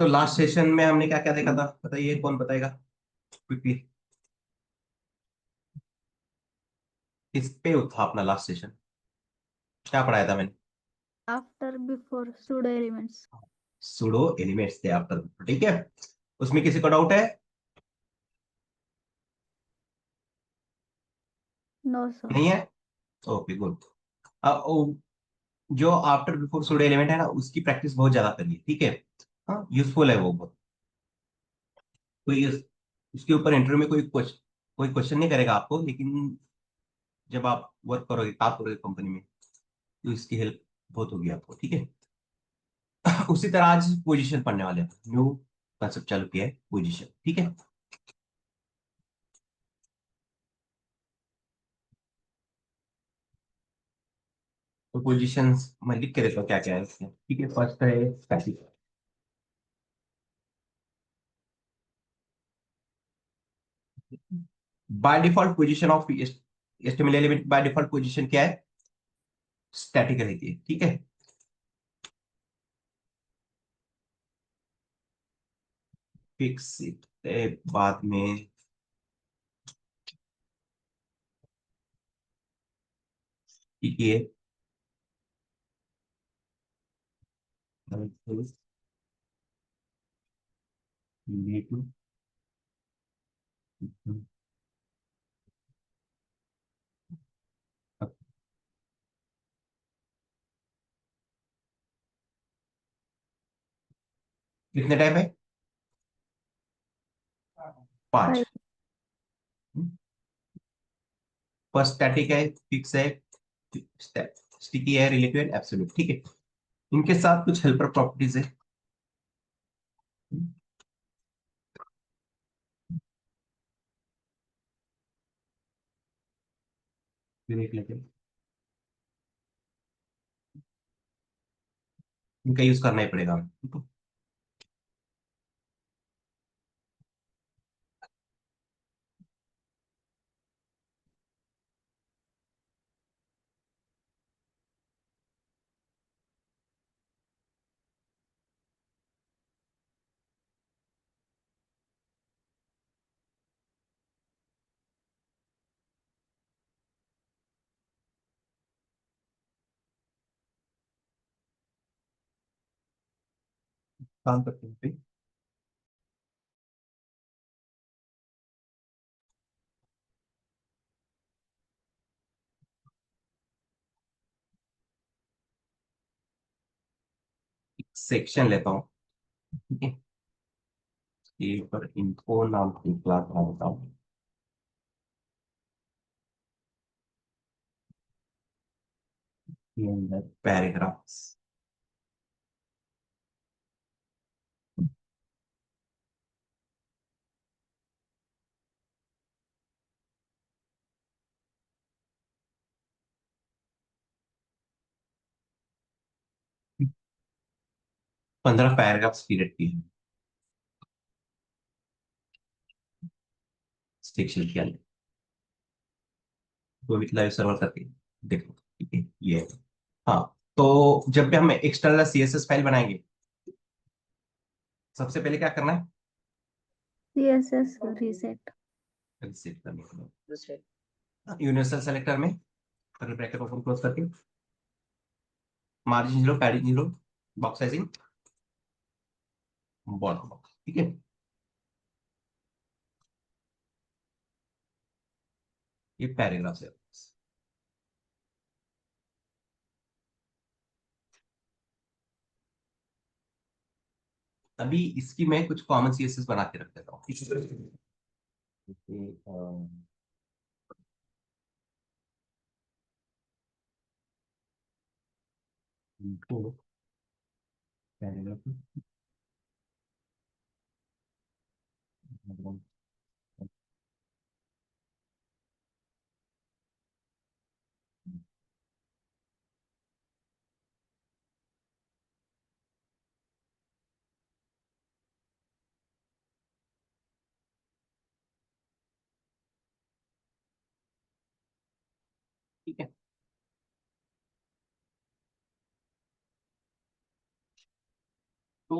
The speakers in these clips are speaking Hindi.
तो लास्ट सेशन में हमने क्या क्या देखा था, बताइए, कौन बताएगा क्विकली। इस पे था अपना लास्ट सेशन, क्या पढ़ाया था मैंने। After before pseudo elements. Pseudo elements थे आफ्टर, ठीक है। उसमें किसी को डाउट है? No sir. नहीं है? Okay good. जो आफ्टर बिफोर सुडो एलिमेंट है ना, उसकी प्रैक्टिस बहुत ज्यादा करिए, ठीक है। हाँ, यूजफुल है वो बहुत। कोई उसके ऊपर इंटरव्यू में कोई क्वेश्चन नहीं करेगा आपको, लेकिन जब आप वर्क करोगे, काम करोगे कंपनी में, तो इसकी हेल्प बहुत होगी आपको, ठीक है। उसी तरह आज पोजीशन पढ़ने वाले हैं, न्यू कंसेप्ट चालू किया है, पोजीशन, ठीक है। तो पोजीशंस मैं लिख के देता हूँ क्या क्या है इसमें, ठीक है। फर्स्ट है static. By default position of estimate element, by default position क्या है? स्टैटिक रहती है, ठीक है। फिक्स बाद में ठीक है। कितने टाइप है? पांच। फाइव। फर्स्ट स्टैटिक है, फिक्स है, स्टिकी है, रिलेटिव है, एब्सोल्यूट, ठीक है। इनके साथ कुछ हेल्पर प्रॉपर्टीज है, ये देख लेते हैं। इनका यूज करना ही पड़ेगा हमें, ठीक है। काम करते हैं पे एक सेक्शन लेता हूँ, ठीक है। ये पर इनको नाम की क्लास बना देता हूँ, ये अंदर पैराग्राफ्स। 15 पैराग्राफ्स पीरियड की है सेक्शन के अंदर, तो लाइव सर्वर करके देखो, ठीक है ये है। हाँ, तो जब भी हम एक्सटर्नल सीएसएस फाइल बनाएंगे, सबसे पहले क्या करना है? CSS reset. रिसेट करने के बाद यूनिवर्सल सेलेक्टर में कर्ली ब्रैकेट ओपन क्लोज करके margin 0, padding 0, box sizing border box, ठीक है। ये पैराग्राफ है। अभी इसकी मैं कुछ कॉमन सीएसएस बना के रख देता हूँ, ठीक है। जैसे, इनको पैराग्राफ, ठीक है। तो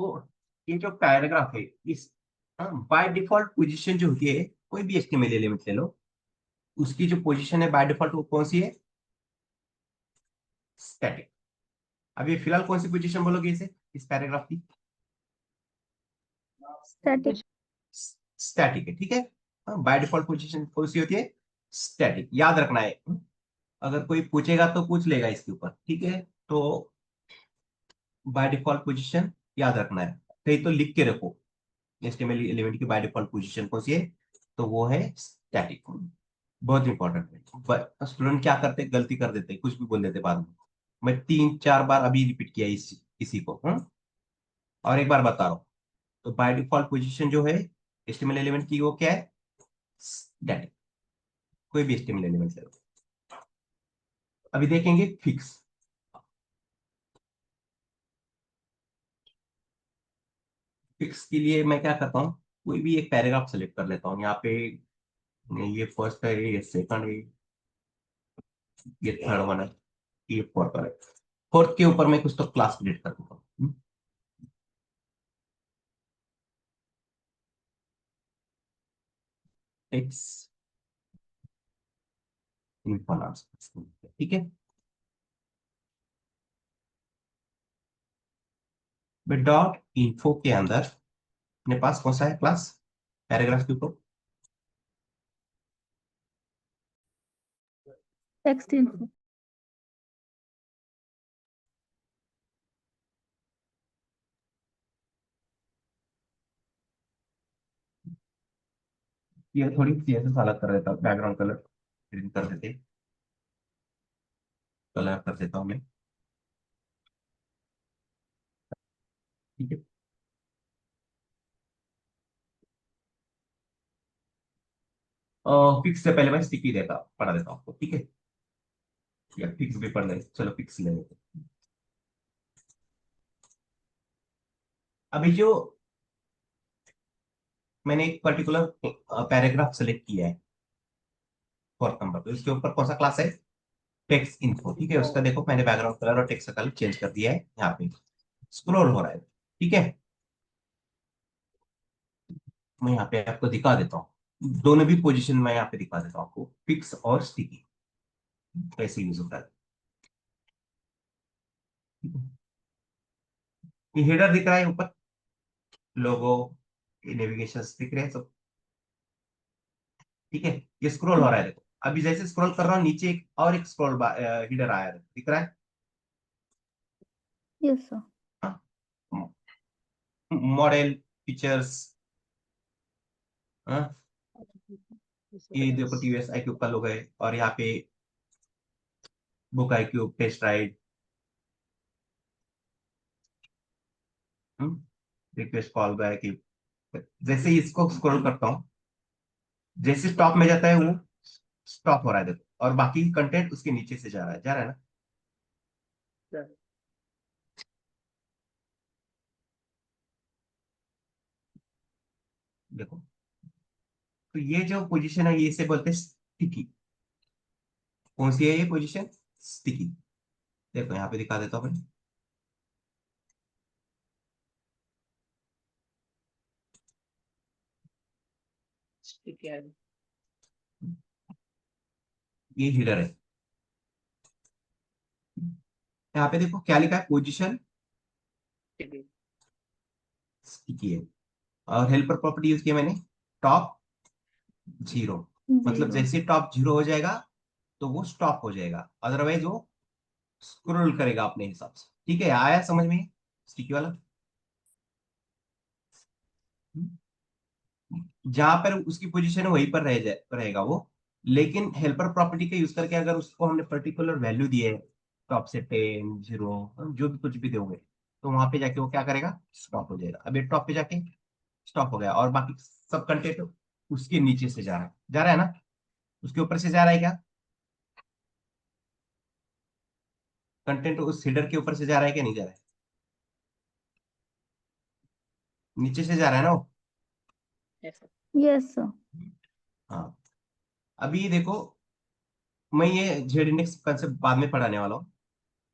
ये जो पैराग्राफ है इस बाय डिफॉल्ट पोजीशन जो होती है, कोई भी एचटीएमएल एलिमेंट ले लो, उसकी जो पोजीशन है बाय डिफॉल्ट वो कौन सी है? स्टैटिक। अभी फिलहाल कौन सी पोजीशन बोलोगे इसे, इस पैराग्राफ की? Static. स्टैटिक है, ठीक है। बाय डिफॉल्ट पोजीशन कौन सी होती है? स्टैटिक, याद रखना है। अगर कोई पूछेगा तो पूछ लेगा इसके ऊपर, ठीक है। तो बाय डिफॉल्ट पोजीशन याद रखना है, कहीं तो लिख के रखो एचटीएमएल एलिमेंट की बाय डिफॉल्ट पोजीशन कौन सी है, तो वो है स्टैटिक। बहुत इंपॉर्टेंट है। स्टूडेंट क्या करते हैं, गलती कर देते हैं, कुछ भी बोल देते बाद में। मैं 3-4 बार अभी रिपीट किया इसी को, और एक बार बता रहा हूँ। तो बाय डिफॉल्ट पोजीशन जो है एचटीएमएल एलिमेंट की वो क्या है? स्टैटिक। कोई भी एचटीएमएल एलिमेंट ले लो। अभी देखेंगे फिक्स। फिक्स के लिए मैं क्या करता हूँ, कोई भी एक पैराग्राफ सेलेक्ट कर लेता हूँ यहाँ पे। ये फर्स्ट है, ये सेकंड है, ये थर्ड वन है, ये फोर्थ वन है। फोर्थ के ऊपर मैं कुछ तो क्लास क्रिएट कर देता हूँ। एक्स इन्फोनास, ठीक है। डॉट इन्फो के अंदर अपने पास कौन सा है क्लास, पैराग्राफ के ऊपर? Text info. ये थोड़ी सीएसएस अलग कर देता हूँ, बैकग्राउंड कलर ग्रीन कर देते, कलर कर देता हूँ मैं, ठीक है। फिक्स से पहले मैं स्टिकी देता पढ़ा देता हूँ आपको, ठीक है। या फिक्स भी पढ़ ले, चलो फिक्स ले लेते हैं। अभी जो मैंने एक पर्टिकुलर पैराग्राफ सेलेक्ट किया है फोर्थ नंबर, तो इसके ऊपर कौन सा क्लास है? टेक्स्ट इन्फो, ठीक है। उसका देखो मैंने बैकग्राउंड कलर और टेक्स्ट का कलर चेंज कर दिया है, यहाँ पे स्क्रॉल हो रहा है, ठीक है। मैं यहाँ पे आपको दिखा देता हूँ, दोनों भी पोजीशन मैं यहाँ पे दिखा देता हूँ आपको, फिक्स और स्टिकी कैसे यूज होता है। ये हेडर दिख रहा है ऊपर, लोगो, नेविगेशन दिख रहे हैं सब, ठीक है। ये स्क्रॉल हो रहा है, देखो अभी जैसे स्क्रॉल कर रहा हूँ नीचे एक और एक स्क्रॉल हेडर आया है, दिख रहा है? Yes, sir. मॉडल फीचर्स, ये देखो टीवीएस iQube का लोगो है, और यहाँ पे book iQube test ride, request call back. जैसे ही इसको स्क्रॉल करता हूँ, जैसे स्टॉप में जाता है वो स्टॉप हो रहा है, देखो, और बाकी कंटेंट उसके नीचे से जा रहा है ना। देखो, तो ये जो पोजीशन है ये इसे बोलते हैं स्टिकी। कौन सी है ये पोजीशन? स्टिकी। देखो यहाँ पे दिखा देता हूँ मैं, ठीक है। ये हीडर है। यहाँ पे देखो क्या लिखा है, पोजीशन ठीक है। स्टिकी है। और हेल्पर प्रॉपर्टी यूज किया मैंने, टॉप 0। मतलब 0. जैसे टॉप 0 हो जाएगा तो वो स्टॉप हो जाएगा, अदरवाइज वो स्क्रॉल करेगा अपने हिसाब से, ठीक है। आया समझ में स्टिकी वाला? जहां पर उसकी पोजीशन है वहीं पर रहेगा वो। लेकिन हेल्पर प्रॉपर्टी का यूज करके अगर उसको हमने पर्टिकुलर वैल्यू दी है, टॉप से 10, 0, जो भी कुछ भी दोगे, तो वहां पे जाके वो क्या करेगा, स्टॉप हो जाएगा। अब ये टॉप पे जाके स्टॉप हो गया, और बाकी सब कंटेंट उसके नीचे से जा रहा है ना, उसके ऊपर से जा रहा है क्या? कंटेंट उस हेडर के ऊपर से जा रहा है क्या, नहीं जा रहा है? नीचे से जा रहा है ना वो। ऐसा। Yes, sir. हाँ। अभी देखो, मैं ये जेड इंडेक्स कंसेप्ट बाद में पढ़ाने वाला हूँ,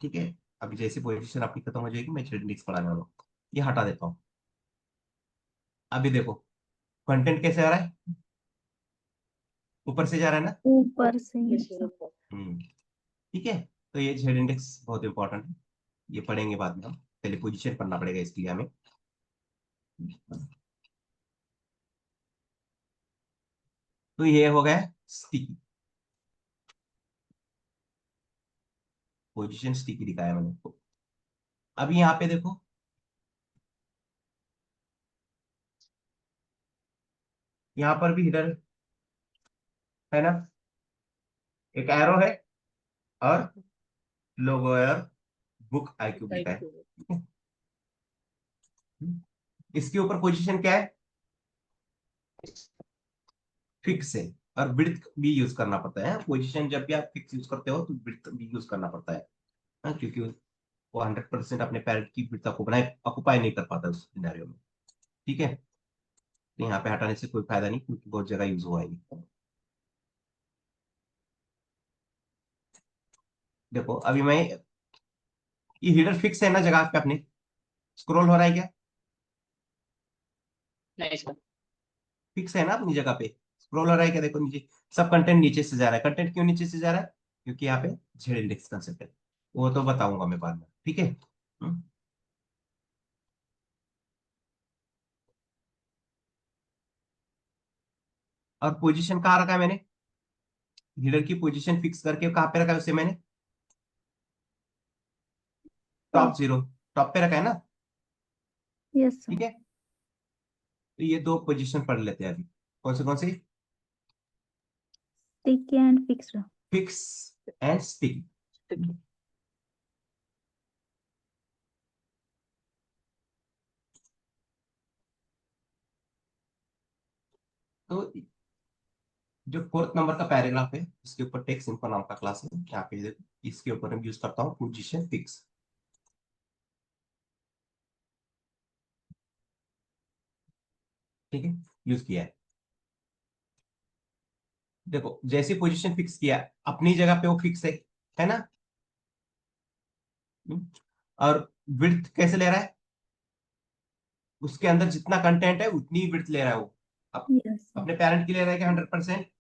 ठीक है। अभी जैसे पोजीशन आपकी खत्म हो जाएगी मैं जेड इंडेक्स पढ़ाने वाला हूँ, ये हटा देता हूँ। अभी देखो कंटेंट कैसे आ रहा है, ऊपर से जा रहा है ना। ऊपर से, Yes, yes sir. sir. ठीक है। तो ये जेड इंडेक्स बहुत इंपॉर्टेंट है, ये पढ़ेंगे बाद में हम, पहले पोजीशन पढ़ना पड़ेगा इसके लिए हमें। तो ये हो गया स्टिकी, पोजीशन स्टिकी दिखाया मैंने आपको। अभी यहाँ पे देखो, यहाँ पर भी हिडर है ना, एक एरो है और लोगो और बुक आईक्यू लिखा है। Thank you. ठीक है? इसके ऊपर पोजीशन क्या है, फिक्स है। और विड्थ भी यूज करना पड़ता है, पोजीशन जब भी आप फिक्स यूज करते हो तो विड्थ भी यूज करना पड़ता है। हाँ, क्योंकि वो 100% अपने पैरेट की विड्थ को बनाए ऑक्युपाई नहीं कर पाता उस सिनेरियो में। ठीक है, तो यहाँ पे हटाने से कोई फायदा नहीं, क्योंकि बहुत जगह यूज हुआ है ये। देखो अभी मैं, ये हीडर फिक्स है ना जगह पे अपने, स्क्रॉल हो रहा है क्या, Nice, sir. फिक्स है ना अपनी जगह पे, स्क्रॉल हो रहा है क्या, देखो नीचे सब कंटेंट नीचे से जा रहा है। कंटेंट क्यों नीचे से जा रहा है, क्योंकि यहाँ पे जेड इंडेक्स कंसेप्ट है, वो तो बताऊंगा मैं बाद में। ठीक है। हम्म। और पोजीशन कहाँ रखा है मैंने, हीडर की पोजीशन फिक्स करके कहाँ पे रखा है उसे मैंने, टॉप Top. जीरो, टॉप पे रखा है ना। Yes sir. ठीक है, तो ये दो पोजीशन पढ़ लेते हैं अभी, कौन सी, Sticky and fixed. Fix and stick. Thank you. तो जो फोर्थ नंबर का पैराग्राफ है, इसके ऊपर टेक्स्ट इन्फो नाम का क्लास है, यहाँ पे देखो इसके ऊपर मैं यूज करता हूँ पोजीशन फिक्स। ठीक है, यूज किया है। देखो जैसे पोजीशन फिक्स किया, अपनी जगह पे वो फिक्स है ना। हम्म, और विड्थ कैसे ले रहा है, उसके अंदर जितना कंटेंट है उतनी विड्थ ले रहा है वो। Yes sir. अपने पेरेंट की ले रहा है कि 100%,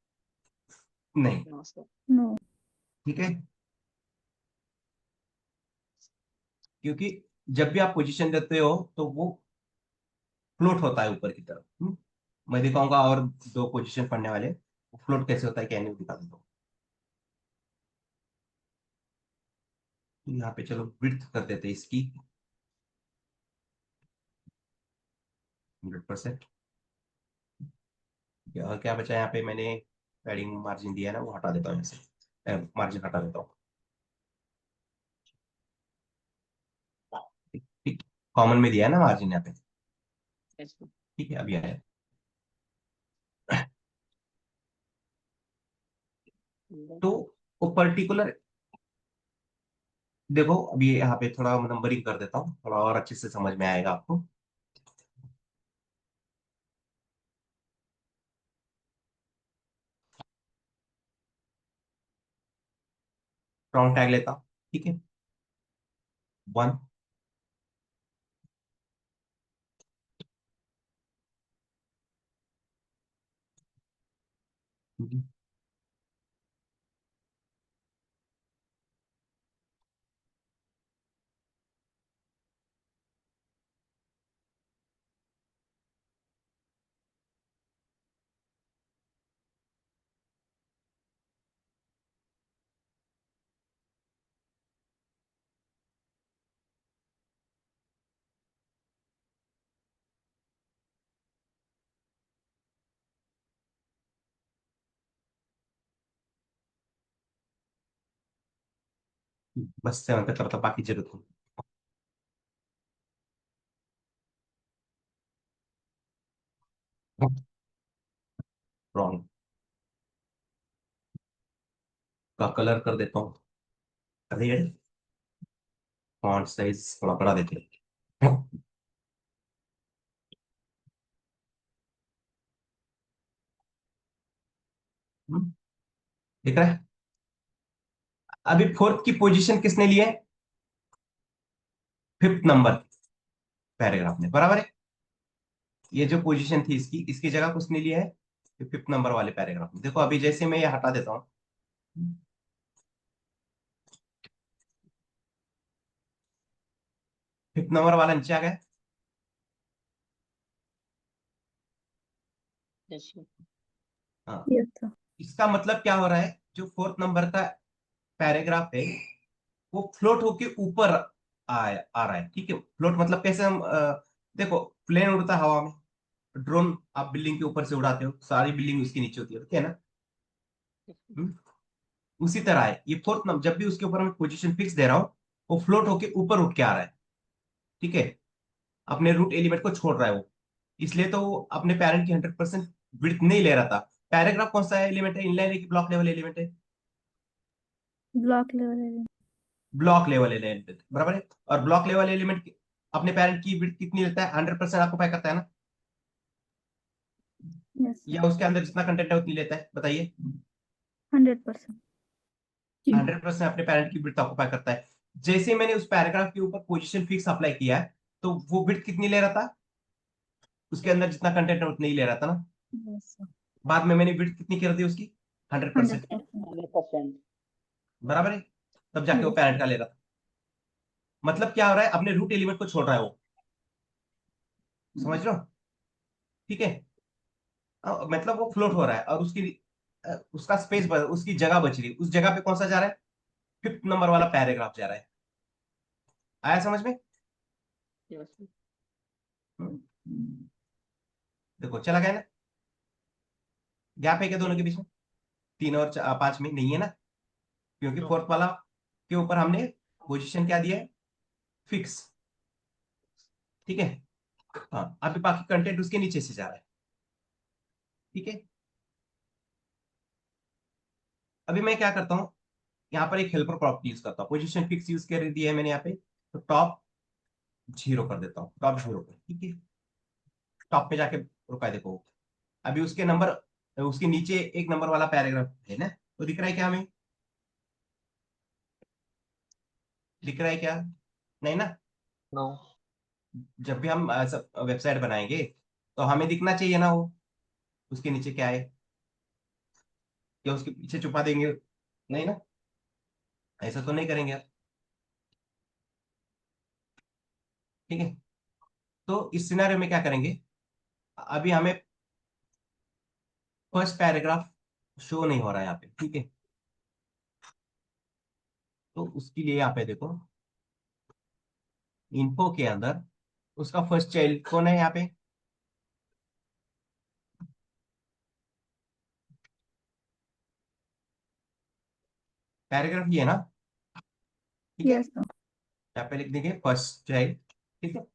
नहीं। No, sir. No. ठीक है, क्योंकि जब भी आप पोजीशन देते हो तो वो फ्लोट होता है ऊपर की तरफ। मैं दिखाऊंगा और दो पोजीशन पढ़ने वाले, फ्लोट कैसे होता है क्या नहीं, वो दिखा देता हूँ। तो यहाँ पे चलो विड्थ कर देते हैं इसकी 100%। और क्या बचा यहाँ पे, मैंने पैडिंग मार्जिन दिया है ना, वो हटा देता हूँ यहाँ से, मार्जिन हटा देता हूँ। ठीक, कॉमन में दिया है ना मार्जिन यहाँ पे। Yes, sir. ठीक है, अभी आया। तो वो पर्टिकुलर, देखो अभी यहाँ पे थोड़ा नंबरिंग कर देता हूँ, थोड़ा और अच्छे से समझ में आएगा आपको। स्ट्रॉन्ग टैग लेता हूँ। ठीक है, 1, बस 7 पे करता, बाकी जरूरत नहीं। स्ट्रॉन्ग का कलर कर देता हूँ रेड, फॉन्ट साइज थोड़ा बड़ा देते हैं। दिख रहा है। अभी फोर्थ की पोजीशन किसने ली है, फिफ्थ नंबर पैराग्राफ में, बराबर है। ये जो पोजीशन थी इसकी, इसकी जगह किसने लिया है? 5th नंबर वाले पैराग्राफ में। देखो अभी जैसे मैं ये हटा देता हूँ, 5th नंबर वाला नीचे आ गया। Yes, sir. हाँ, Yes, sir. इसका मतलब क्या हो रहा है, जो 4th नंबर का पैराग्राफ है वो फ्लोट होके ऊपर आ रहा है। ठीक है, फ्लोट मतलब कैसे हम देखो, प्लेन उड़ता है हवा में, ड्रोन आप बिल्डिंग के ऊपर से उड़ाते हो, सारी बिल्डिंग उसके नीचे होती है, ठीक है ना? हम्म, उसी तरह है ये 4th नंबर, जब भी उसके ऊपर मैं पोजीशन फिक्स दे रहा हूँ वो फ्लोट होके ऊपर उठ के आ रहा है। ठीक है, अपने रूट एलिमेंट को छोड़ रहा है वो, इसलिए तो वो अपने पैरेंट की 100% विड्थ नहीं ले रहा था। पैराग्राफ कौन सा एलिमेंट है, इनलाइन है कि ब्लॉक लेवल एलिमेंट है? Block level element. Block level element, बराबर है। और ब्लॉक लेवल एलिमेंट अपने पैरेंट की विड्थ कितनी लेता है? 100% ऑक्यूपाई करता है ना? Yes, sir. या उसके अंदर जितना कंटेंट है उतनी लेता है, बताइए? 100%. 100% अपने पैरेंट की विड्थ ऑक्यूपाई करता है। जैसे मैंने उस पैराग्राफ के ऊपर पोजीशन फिक्स अप्लाई किया है, तो वो विड्थ कितनी ले रहा था? उसके अंदर जितना कंटेंट है उतना ही ले रहा था ना? Yes, sir. बाद में मैंने विड्थ कितनी कर दी उसकी? 100%। 100%. 100%. बराबर है, तब जाके वो Yes, पैरेंट sir. का ले रहा था। मतलब क्या हो रहा है, अपने रूट एलिमेंट को छोड़ रहा है वो, समझ रहे हो? ठीक है, मतलब वो फ्लोट हो रहा है और उसका स्पेस, उसकी जगह बच रही है, उस जगह पे कौन सा जा रहा है? 5th नंबर वाला पैराग्राफ जा रहा है। आया समझ में? Yes, sir. हम्म, देखो चला गया ना? गैप है क्या दोनों के बीच में? 3 और 5 में नहीं है ना, क्योंकि No. 4th वाला के ऊपर हमने पोजीशन क्या दिया है? फिक्स। ठीक है, हाँ, अभी बाकी कंटेंट उसके नीचे से जा रहा है। ठीक है, अभी मैं क्या करता हूँ, यहाँ पर एक हेल्पर प्रॉपर्टी यूज करता हूँ। पोजीशन फिक्स यूज कर दिया है मैंने यहाँ पे, तो टॉप 0 कर देता हूँ, टॉप 0 पर। ठीक है, टॉप पे जाके रुका है, देखो अभी उसके नंबर, उसके नीचे एक नंबर वाला पैराग्राफ है ना, तो दिख रहा है क्या हमें? दिख रहा है क्या? नहीं ना? No. जब भी हम वेबसाइट बनाएंगे तो हमें दिखना चाहिए ना वो, उसके नीचे क्या है, या उसके पीछे छुपा देंगे? नहीं ना, ऐसा तो नहीं करेंगे यार। ठीक है, तो इस सिनेरियो में क्या करेंगे, अभी हमें फर्स्ट पैराग्राफ शो नहीं हो रहा है यहाँ पे। ठीक है, तो उसके लिए यहाँ पे देखो, इन्फो के अंदर उसका फर्स्ट चाइल्ड कौन है यहाँ पे? पैराग्राफ ये है ना? ठीक है, Yes, sir. यहाँ पे लिख देंगे फर्स्ट चाइल्ड। ठीक है,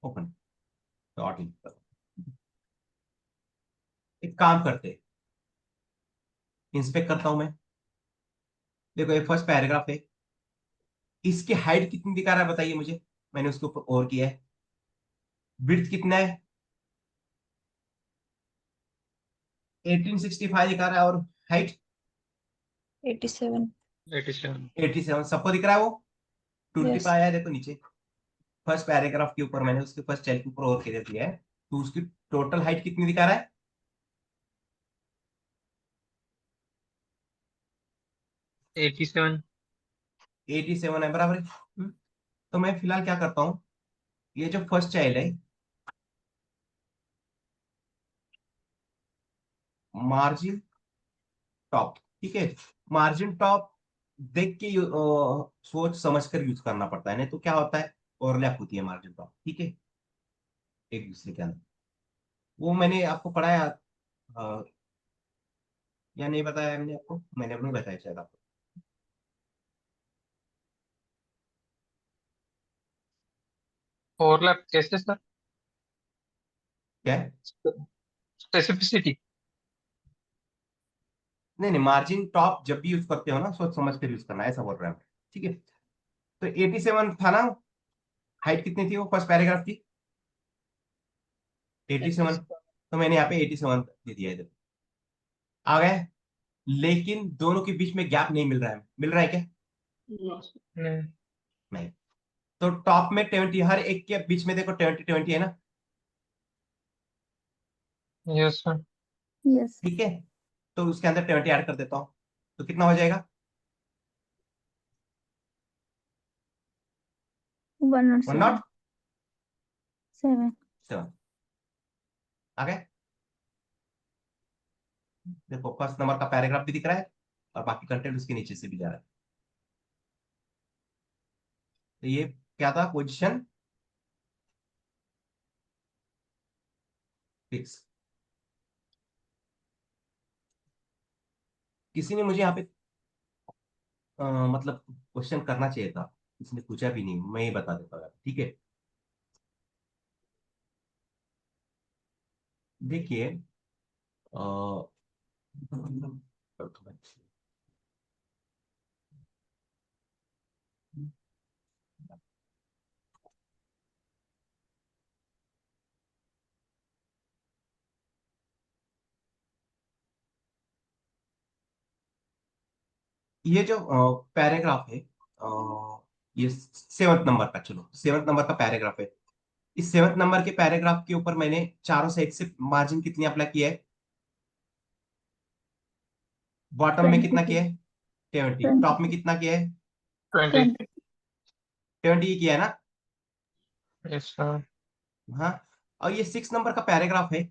ओपन डॉट इन। एक काम करते, इंस्पेक्ट करता हूं मैं। देखो ये फर्स्ट पैराग्राफ है, इसकी हाइट कितनी दिखा रहा है बताइए मुझे, मैंने उसके ऊपर और किया है। विड्थ कितना है? 1865 दिखा रहा है, और हाइट 87. 87. 87 सबको दिख रहा है वो, टूटी Yes. पाया है देखो नीचे। फर्स्ट पैराग्राफ के ऊपर मैंने उसके फर्स्ट चाइल्ड के ऊपर और किया दिया है, तो उसकी टोटल हाइट कितनी दिखा रहा है? 87. 87 है, बराबर है। तो मैं फिलहाल क्या करता हूँ, ये जो फर्स्ट चाइल्ड है, मार्जिन टॉप, ठीक है, मार्जिन टॉप देख के सोच समझ कर यूज करना पड़ता है, नहीं तो क्या होता है, ओवरलैप होती है मार्जिन टॉप। ठीक है, एक दूसरे के अंदर, वो मैंने आपको पढ़ाया या नहीं बताया मैंने आपको? मैंने अपने बताया शायद आपको। ओवरलैप कैसे सर? क्या है? स्पेसिफिसिटी. नहीं नहीं, मार्जिन टॉप जब भी यूज करते हो ना, सोच समझ कर यूज करना है, ऐसा बोल रहा है। ठीक है, तो 87 था ना, हाइट कितनी थी वो फर्स्ट पैराग्राफ की? 87, तो मैंने यहाँ पे 87 दे दिया इधर, आ गए। लेकिन दोनों के बीच में गैप नहीं मिल रहा है, मिल रहा है क्या? No. नहीं. नहीं। तो टॉप में 20, हर एक के बीच में देखो 20 20 है ना, Yes, sir. Yes. ठीक है, तो उसके अंदर 20 ऐड कर देता हूँ, तो कितना हो जाएगा? 107. 7. 107 आ गए। देखो फर्स्ट नंबर का पैराग्राफ भी दिख रहा है और बाकी कंटेंट उसके नीचे से भी जा रहा है। तो ये क्या था? Position fix. किसी ने मुझे यहाँ पे मतलब क्वेश्चन करना चाहिए था, किसी ने पूछा भी नहीं, मैं ही बता देता हूँ, ठीक है। देखिए ये जो पैराग्राफ है, ये 7th नंबर का, चलो 7th नंबर का पैराग्राफ है। इस 7th नंबर के पैराग्राफ के ऊपर मैंने चारों साइड से मार्जिन कितनी अप्लाई किया है? बॉटम में कितना 22. किया है? 20। टॉप में 22. कितना किया है? 20. 20 ही किया है ना? Yes, sir. हाँ। और ये 6 नंबर का पैराग्राफ है,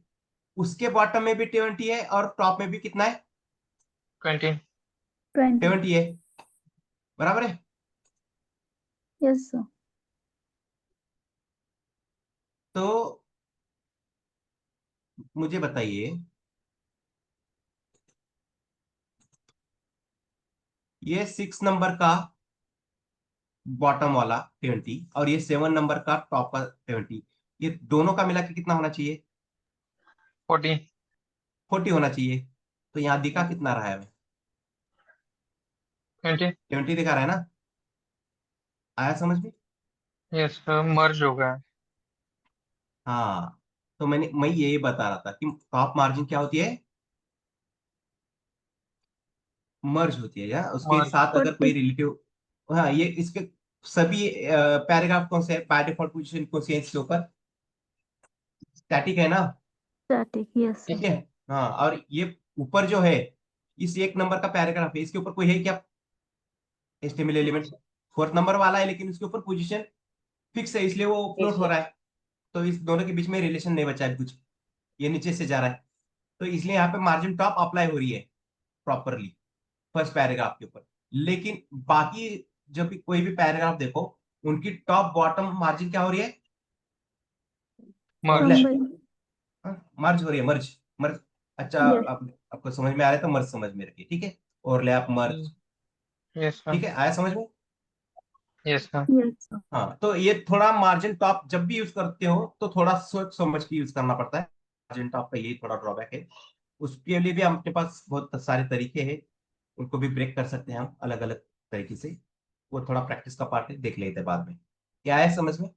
उसके बॉटम में भी 20 है और टॉप में भी कितना है? 20. 20. 20 है, बराबर है। Yes, sir. तो मुझे बताइए, ये 6 नंबर का बॉटम वाला 20 और ये 7 नंबर का टॉप का 20, ये दोनों का मिला के कितना होना चाहिए? 40. 40 होना चाहिए। तो यहाँ दिखा कितना रहा है हमें? 20. 20 दिखा रहा है ना? आया समझ में? Yes, sir. मर्ज हो गया. हाँ, तो मैं यही बता रहा था कि टॉप मार्जिन क्या होती है? मर्ज होती है, या उसके मर्ज. साथ अगर कोई 40. रिलेटिव। हाँ, ये इसके सभी पैराग्राफ कौन से है, बाय डिफॉल्ट पोजीशन कौन सी है इसके ऊपर? स्टैटिक है ना? Static. Yes, sir. ठीक है। हाँ, और ये ऊपर जो है, इस 1 नंबर का पैराग्राफ है, इसके ऊपर कोई है क्या एचटीएमएल एलिमेंट? 4th नंबर वाला है, लेकिन उसके ऊपर पोजीशन फिक्स है, इसलिए वो फ्लोट हो रहा है। तो इस दोनों के बीच में रिलेशन नहीं बचा है कुछ, ये नीचे से जा रहा है। तो इसलिए यहाँ पे मार्जिन टॉप अप्लाई हो रही है प्रॉपरली फर्स्ट पैराग्राफ के ऊपर। लेकिन बाकी जब भी कोई भी पैराग्राफ देखो, उनकी टॉप बॉटम मार्जिन क्या हो रही है? मर्ज. ओवरलैप। Combine. मर्ज हो रही है, मर्ज मर्ज। अच्छा, Yes. आपको समझ में आ रहा है तो मर्ज समझ में रखिए, ठीक है। ओवरलैप, मर्ज। Yes, sir. ठीक है, आया समझ में? Yes, sir. Yes, sir. हाँ, तो ये थोड़ा मार्जिन टॉप जब भी यूज करते हो तो थोड़ा सोच समझ के यूज करना पड़ता है। मार्जिन टॉप का यही थोड़ा ड्रॉबैक है। उसके लिए भी अपने पास बहुत सारे तरीके हैं, उनको भी ब्रेक कर सकते हैं हम अलग अलग तरीके से। वो थोड़ा प्रैक्टिस का पार्ट है, देख लेते हैं बाद में। क्या है समझ में?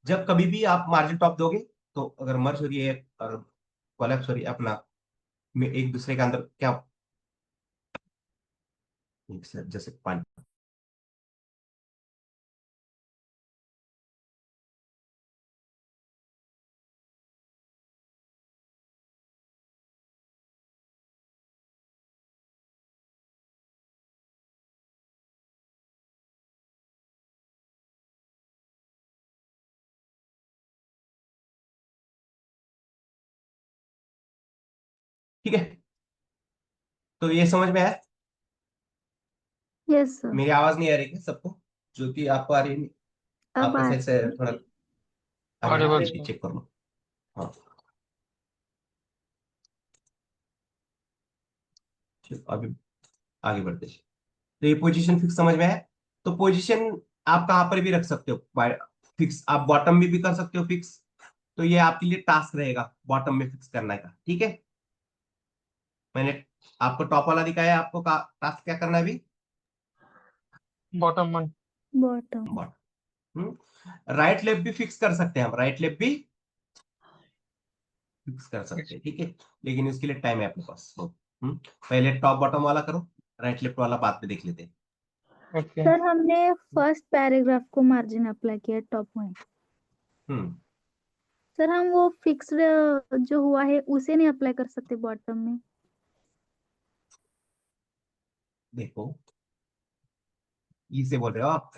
जब कभी भी आप मार्जिन टॉप दोगे, तो अगर मर्ज हो रही है और कोलैप्स हो रही है अपना में एक दूसरे के अंदर क्या, जैसे पानी। ठीक है, तो ये समझ में आया? Yes, sir. मेरी आवाज नहीं आ रही है सबको? जो कि आपको आ रही है, अब आपके आ साइड से थोड़ा आगे ना, Audible, देखिए sir. चेक कर लो। हाँ, चलो, अभी आगे बढ़ते हैं। तो ये पोजीशन फिक्स समझ में है। तो पोजीशन आप कहाँ पर भी रख सकते हो, फिक्स आप बॉटम में भी कर सकते हो फिक्स। तो ये आपके लिए टास्क रहेगा बॉटम में फिक्स करने का, ठीक है। मैंने आपको टॉप वाला दिखाया, आपको टास्क क्या करना है अभी? Bottom one. bottom. Bottom. Right left भी फिक्स कर सकते हैं हम, राइट लेफ्ट भी फिक्स कर सकते Yes. हैं, ठीक है। लेकिन इसके लिए टाइम है अपने पास, तो पहले टॉप बॉटम वाला करो, राइट लेफ्ट वाला बाद में देख लेते हैं। Okay. सर हमने फर्स्ट पैराग्राफ को मार्जिन अप्लाई किया टॉप में। हम्म सर सर हम वो फिक्स्ड जो हुआ है उसे नहीं अप्लाई कर सकते बॉटम में? देखो इसे बोल रहे हो आप।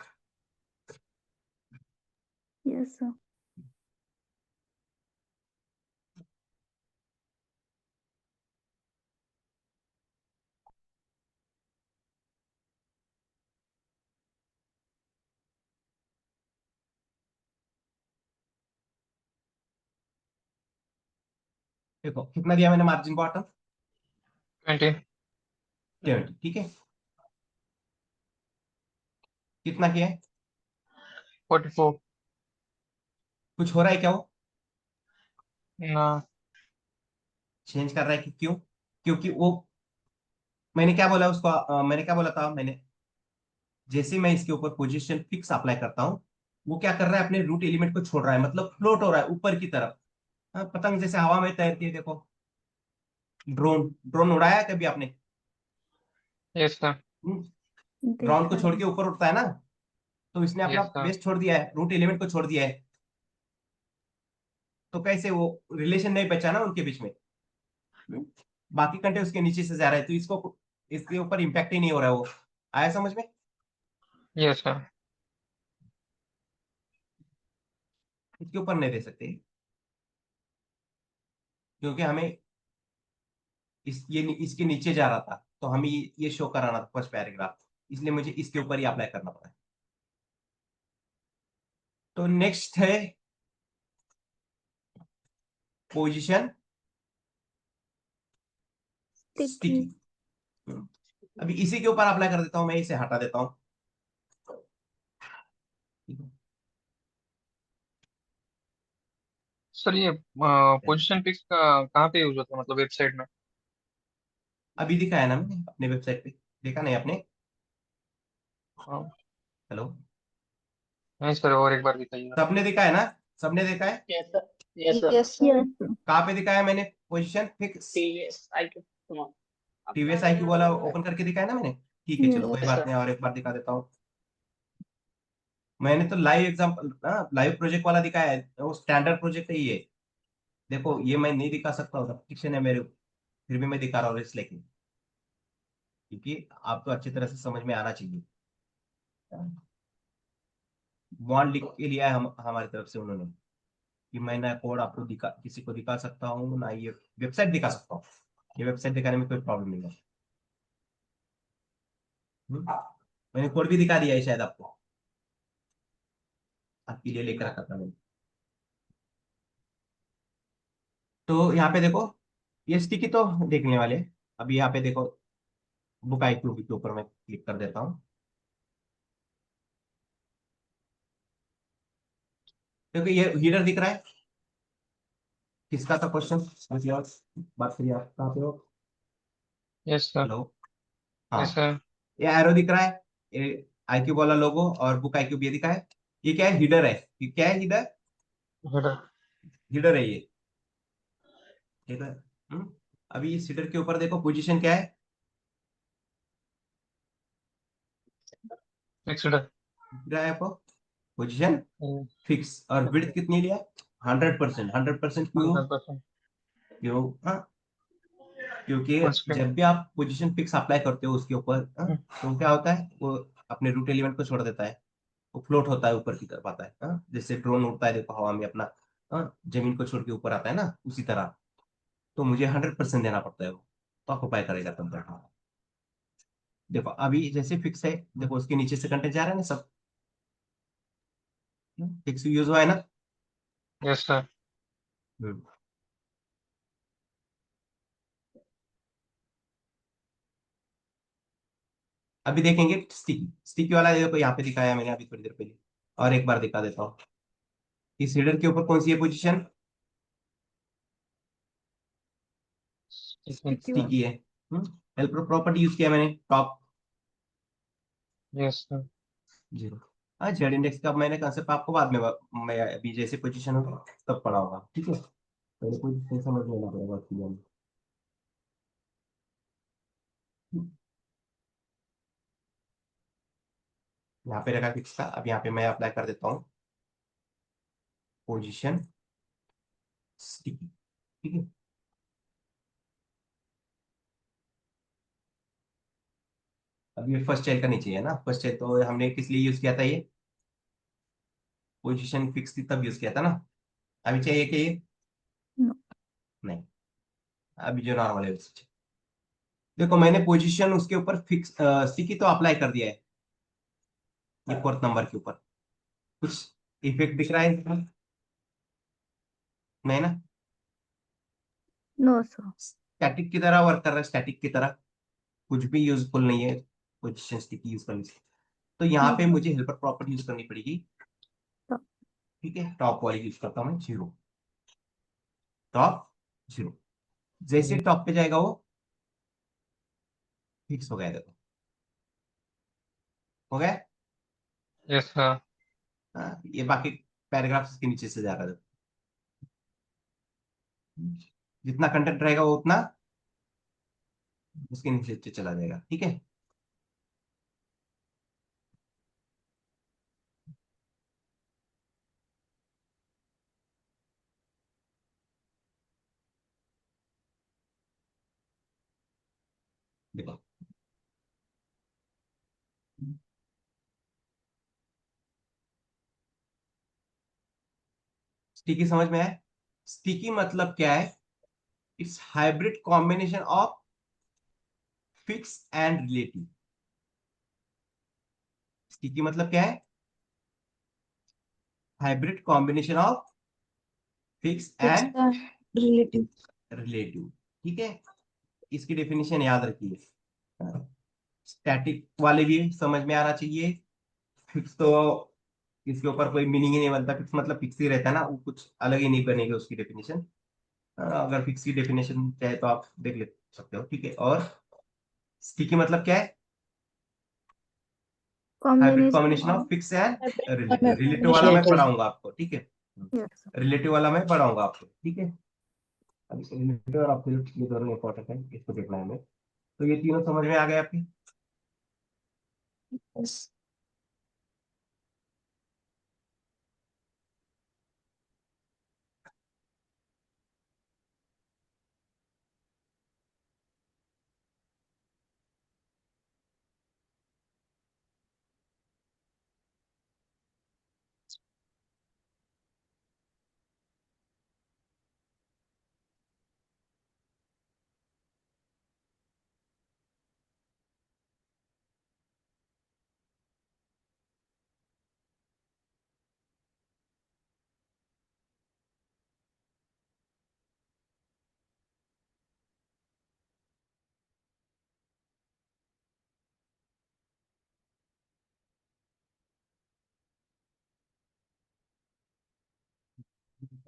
Yes sir. देखो कितना दिया मैंने मार्जिन बॉटम, 20। 20, ठीक है। कितना किया है? 44। कुछ हो रहा है क्या? वो ना। चेंज कर रहा है कि क्यों? क्योंकि वो मैंने क्या बोला उसको, मैंने क्या बोला था, मैंने जैसे मैं इसके ऊपर पोजीशन फिक्स अप्लाई करता हूँ, वो क्या कर रहा है, अपने रूट एलिमेंट को छोड़ रहा है, मतलब फ्लोट हो रहा है ऊपर की तरफ। हाँ, पतंग जैसे हवा में तैरती है, देखो। ड्रोन ड्रोन उड़ाया है कभी आपने? Yes sir. ड्रोन को देखा छोड़ है। के ऊपर उठता है ना। तो इसने अपना यस सर। बेस छोड़ दिया है, रूट एलिमेंट को छोड़ दिया है। तो कैसे वो रिलेशन नहीं पहचाना उनके बीच में। हम्म, बाकी कंटेंट उसके नीचे से जा रहा है, तो इसको इसके ऊपर इम्पैक्ट ही नहीं हो रहा है वो। आया समझ में? Yes sir. इसके ऊपर नहीं दे सकते, क्योंकि हमें इसके नीचे जा रहा था, तो हमें ये शो कराना था फर्स्ट पैराग्राफ। इसलिए मुझे इसके ऊपर ही अप्लाई करना पड़ा है। तो नेक्स्ट है पोजीशन स्टिकी। स्टिकी। अभी इसी के ऊपर अप्लाई कर देता हूं, मैं इसे हटा देता हूं। ठीक है। सर ये पोजीशन पिक्स का कहाँ पे यूज होता है, मतलब वेबसाइट में? अभी दिखाया है ना मैंने अपने वेबसाइट पे, देखा नहीं आपने? हाँ। हेलो। नहीं सर, और एक बार दिखाइए। सबने देखा है ना? सबने देखा है? Yes, sir. Yes, sir. Yes sir. कहाँ पे दिखाया है मैंने position fix? TVS, I can, come on. TVS IQ वाला ओपन करके दिखाया ना मैंने। ठीक है, चलो कोई यस। Yes, बात sir. नहीं, और एक बार दिखा देता हूँ। मैंने तो लाइव एग्जाम्पल, लाइव प्रोजेक्ट वाला दिखाया है, वो स्टैंडर्ड प्रोजेक्ट है ये। देखो ये मैं नहीं दिखा सकता हूँ, फिक्शन है मेरे, फिर भी मैं दिखा रहा हूँ इसलिए क्योंकि आपको अच्छी तरह से समझ में आना चाहिए। बॉन्ड लिख के लिया है हमारी तरफ से उन्होंने, कि मैं ना कोड आपको दिखा किसी को दिखा सकता हूँ, ना ये वेबसाइट दिखा सकता हूँ। ये वेबसाइट दिखाने में कोई प्रॉब्लम नहीं है। हम्म? मैंने कोड भी दिखा दिया है शायद आपको, आपके लिए लेकर रखा था मैंने। तो यहाँ पे देखो, ये स्टिकी तो देखने वाले हैं। अभी यहाँ पे देखो, बुक आईक्यू के ऊपर मैं क्लिक कर देता हूँ। क्योंकि ये हीडर दिख रहा है। किसका था क्वेश्चन? बात करिए, आप कहाँ पे हो? Yes sir. हेलो। यस हाँ, सर। ये एरो दिख रहा है, ये आईक्यू वाला लोगो और बुक आईक्यू भी दिखा है। ये क्या है? हीडर है। ये क्या है? हीडर। हेडर। हीडर है ये। ठीक है। अभी इस हीडर के ऊपर देखो पोजीशन क्या है। फिक्स्ड। दिख रहा है आपको? पोजीशन फिक्स, और विड्थ कितनी लिया? 100%। 100% क्यों? 100%। क्यों? हाँ, क्योंकि फुल स्क्रीन। जब भी आप पोजीशन फिक्स अप्लाई करते हो उसके ऊपर, तो क्या होता है, वो अपने रूट एलिमेंट को छोड़ देता है। वो फ्लोट होता है, ऊपर की तरफ आता है। जैसे ड्रोन उड़ता है देखो हवा में अपना, जमीन को छोड़ के ऊपर आता है ना, उसी तरह। तो मुझे 100% देना पड़ता है वो, तो ऑक्यूपाई करेगा तब तक। देखो अभी जैसे फिक्स है, देखो उसके नीचे से कंटेंट जा रहा है ना सब। फिक्स यूज हुआ है ना। Yes sir. हम्म। अभी देखेंगे स्टिकी। स्टिकी वाला देखो यहाँ पे दिखाया मैंने अभी थोड़ी देर पहले, और एक बार दिखा देता हूँ। इस हीडर के ऊपर कौन सी है पोजीशन? स्टिकी वाला। स्टिकी है। हेल्पर प्रॉपर्टी यूज किया मैंने, टॉप यस सर। 0। हाँ, जेड इंडेक्स का मैंने कंसेप्ट आपको बाद में मैं अभी जैसे पोजीशन होगा तब पढ़ा होगा, ठीक है। पहले पोजीशन समझ लेना पड़ेगा उसके लिए। यहाँ पे रखा फिक्स का, अब यहाँ पे मैं अप्लाई कर देता हूँ पोजीशन स्टिकी। ठीक है, अब ये फर्स्ट चाइल्ड का नहीं चाहिए ना, फर्स्ट चाइल्ड तो हमने किस लिए यूज किया था, ये पोजीशन फिक्स थी तब यूज किया था ना। अभी चाहिए कि ये नो। नहीं, अभी जो नॉर्मल है उससे चाहिए। देखो मैंने पोजीशन उसके ऊपर फिक्स स्टिकी तो अप्लाई कर दिया है, ये फोर्थ नंबर के ऊपर कुछ इफेक्ट दिख रहा है इसका? नहीं ना, नो सर। स्टैटिक की तरह वर्क कर रहा है, स्टैटिक की तरह कुछ भी यूजफुल नहीं है पोजीशन स्टिकी यूज करने से। तो यहाँ नो पे सर। मुझे हेल्पर प्रॉपर्टी यूज करनी पड़ेगी। तो ठीक है, टॉप वाली यूज करता हूँ मैं, जीरो, टॉप जीरो। जैसे टॉप पे जाएगा वो फिक्स हो गया, देखो हो गया। Yes sir. हाँ, ये बाकी पैराग्राफ इसके नीचे से जा रहा है, जितना कंटेंट रहेगा वो उतना उसके नीचे चला जाएगा। ठीक है, देखो स्टिकी समझ में आया? स्टिकी मतलब क्या है? It's hybrid combination of fix and relative. Sticky मतलब क्या है? Hybrid combination of fix fix and and relative. Relative. ठीक है, इसकी डेफिनेशन याद रखिए। स्टैटिक वाले भी समझ में आना चाहिए, फिक्स तो इसके ऊपर कोई मीनिंग ही नहीं बनता, फिक्स मतलब फिक्स ही रहता है ना, वो कुछ अलग ही नहीं बनेगी उसकी डेफिनेशन। अगर फिक्स की डेफिनेशन चाहे तो आप देख ले सकते हो। ठीक है, और स्टिकी मतलब क्या है? Hybrid combination combination of of. Fix and relative. Relative वाला कॉम्बिनेशन मैं ऑफ। रिलेटिव। पढ़ाऊंगा आपको, ठीक है, यस। रिलेटिव वाला मैं पढ़ाऊंगा आपको। ठीक है, अब इसको रिलेटिव और absolute ये दोनों इंपॉर्टेंट है, इसको देखना है हमें। तो ये तीनों समझ में आ गए आपके?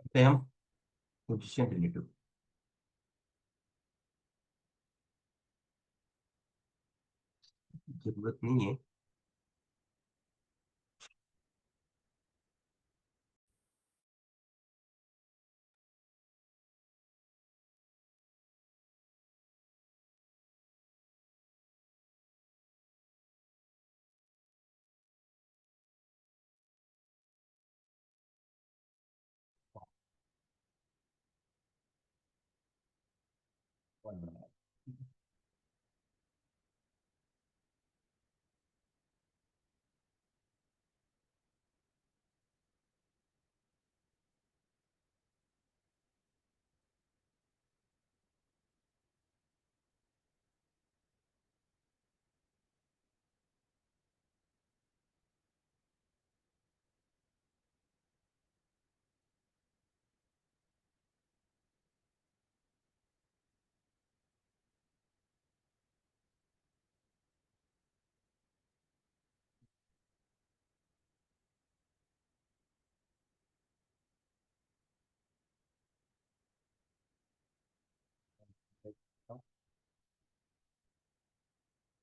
तो हम पोजीशन रिलेटिव, जरूरत नहीं है।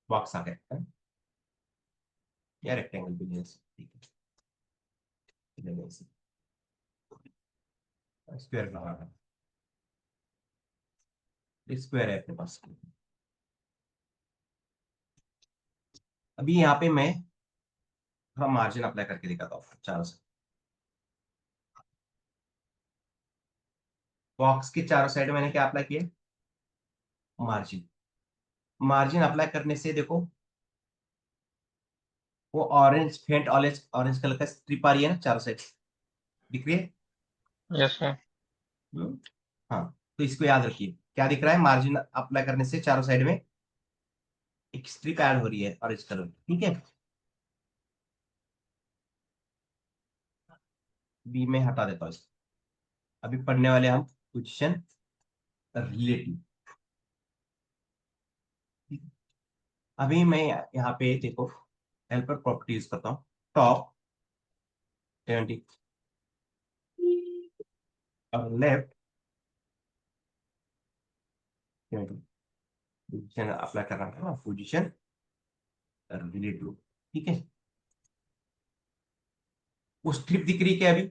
बॉक्स आ गया है या रेक्टेंगल भी ले सकते, ठीक है, स्क्वायर बना है, स्क्वायर है अपने पास। अभी यहाँ पे मैं थोड़ा मार्जिन अप्लाई करके दिखाता हूँ चारों से। बॉक्स के चारों साइड मैंने क्या अप्लाई किया? मार्जिन। मार्जिन अप्लाई करने से देखो वो ऑरेंज फेंट ऑरेंज ऑरेंज कलर का स्ट्रिप आ रही है ना चारों साइड, दिख रही है? Yes sir. हम्म, हाँ। तो इसको याद रखिए, क्या दिख रहा है? मार्जिन अप्लाई करने से चारों साइड में एक स्ट्रिप ऐड हो रही है ऑरेंज कलर की, ठीक है। बी में हटा देता हूँ इसको। अभी पढ़ने वाले हम पोजीशन रिलेटिव। अभी मैं यहाँ पे देखो हेल्पर प्रॉपर्टी यूज करता हूँ। टॉप 70 और लेफ्ट 70। पोजीशन अप्लाई कर रहा है, पोजीशन रिलेटिव, ठीक है। वो स्ट्रिप दिख रही है क्या अभी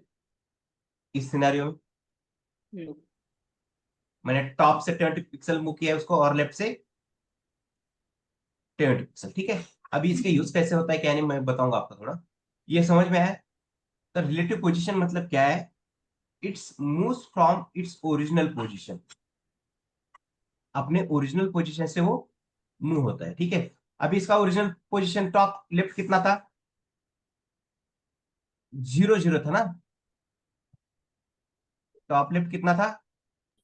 इस सिनेरियो में? हम्म, मैंने टॉप से 20 पिक्सल मूव किया है उसको, और लेफ्ट से 20 पिक्सल, ठीक है। अभी इसका यूज कैसे होता है क्या नहीं मैं बताऊंगा आपको थोड़ा, ये समझ में आया? तो रिलेटिव पोजीशन मतलब क्या है? It's moves from its original position, अपने ओरिजिनल पोजीशन से वो मूव होता है, ठीक है। अभी इसका ओरिजिनल पोजीशन टॉप लेफ्ट कितना था? 0 0 था ना? टॉप लेफ्ट कितना था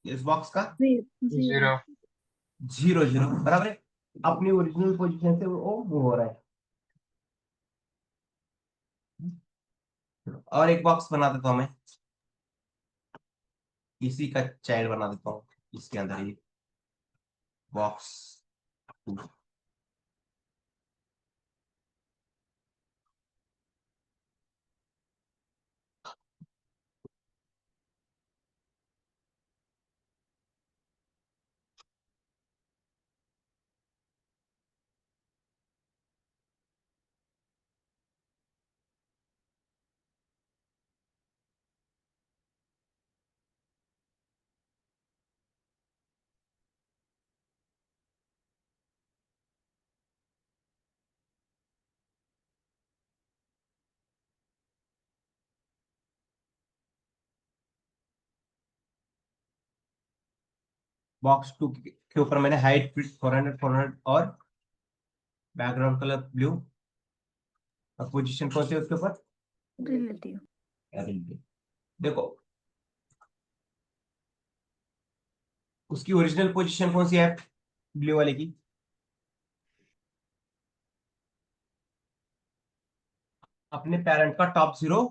इस बॉक्स का? 0 0। 0। 0 0, बराबर है। अपनी ओरिजिनल पोजीशन से वो मूव हो रहा है। और एक बॉक्स बना देता हूं मैं, इसी का चाइल्ड बना देता हूँ इसके अंदर ही, बॉक्स 2। बॉक्स 2 के ऊपर मैंने हाइट फिट 400 और बैकग्राउंड कलर ब्लू, और पोजीशन कौन सी है उसके ऊपर? रिलेटिव। Arrangement। देखो उसकी ओरिजिनल पोजीशन कौन सी है ब्लू वाले की? अपने पेरेंट का टॉप 0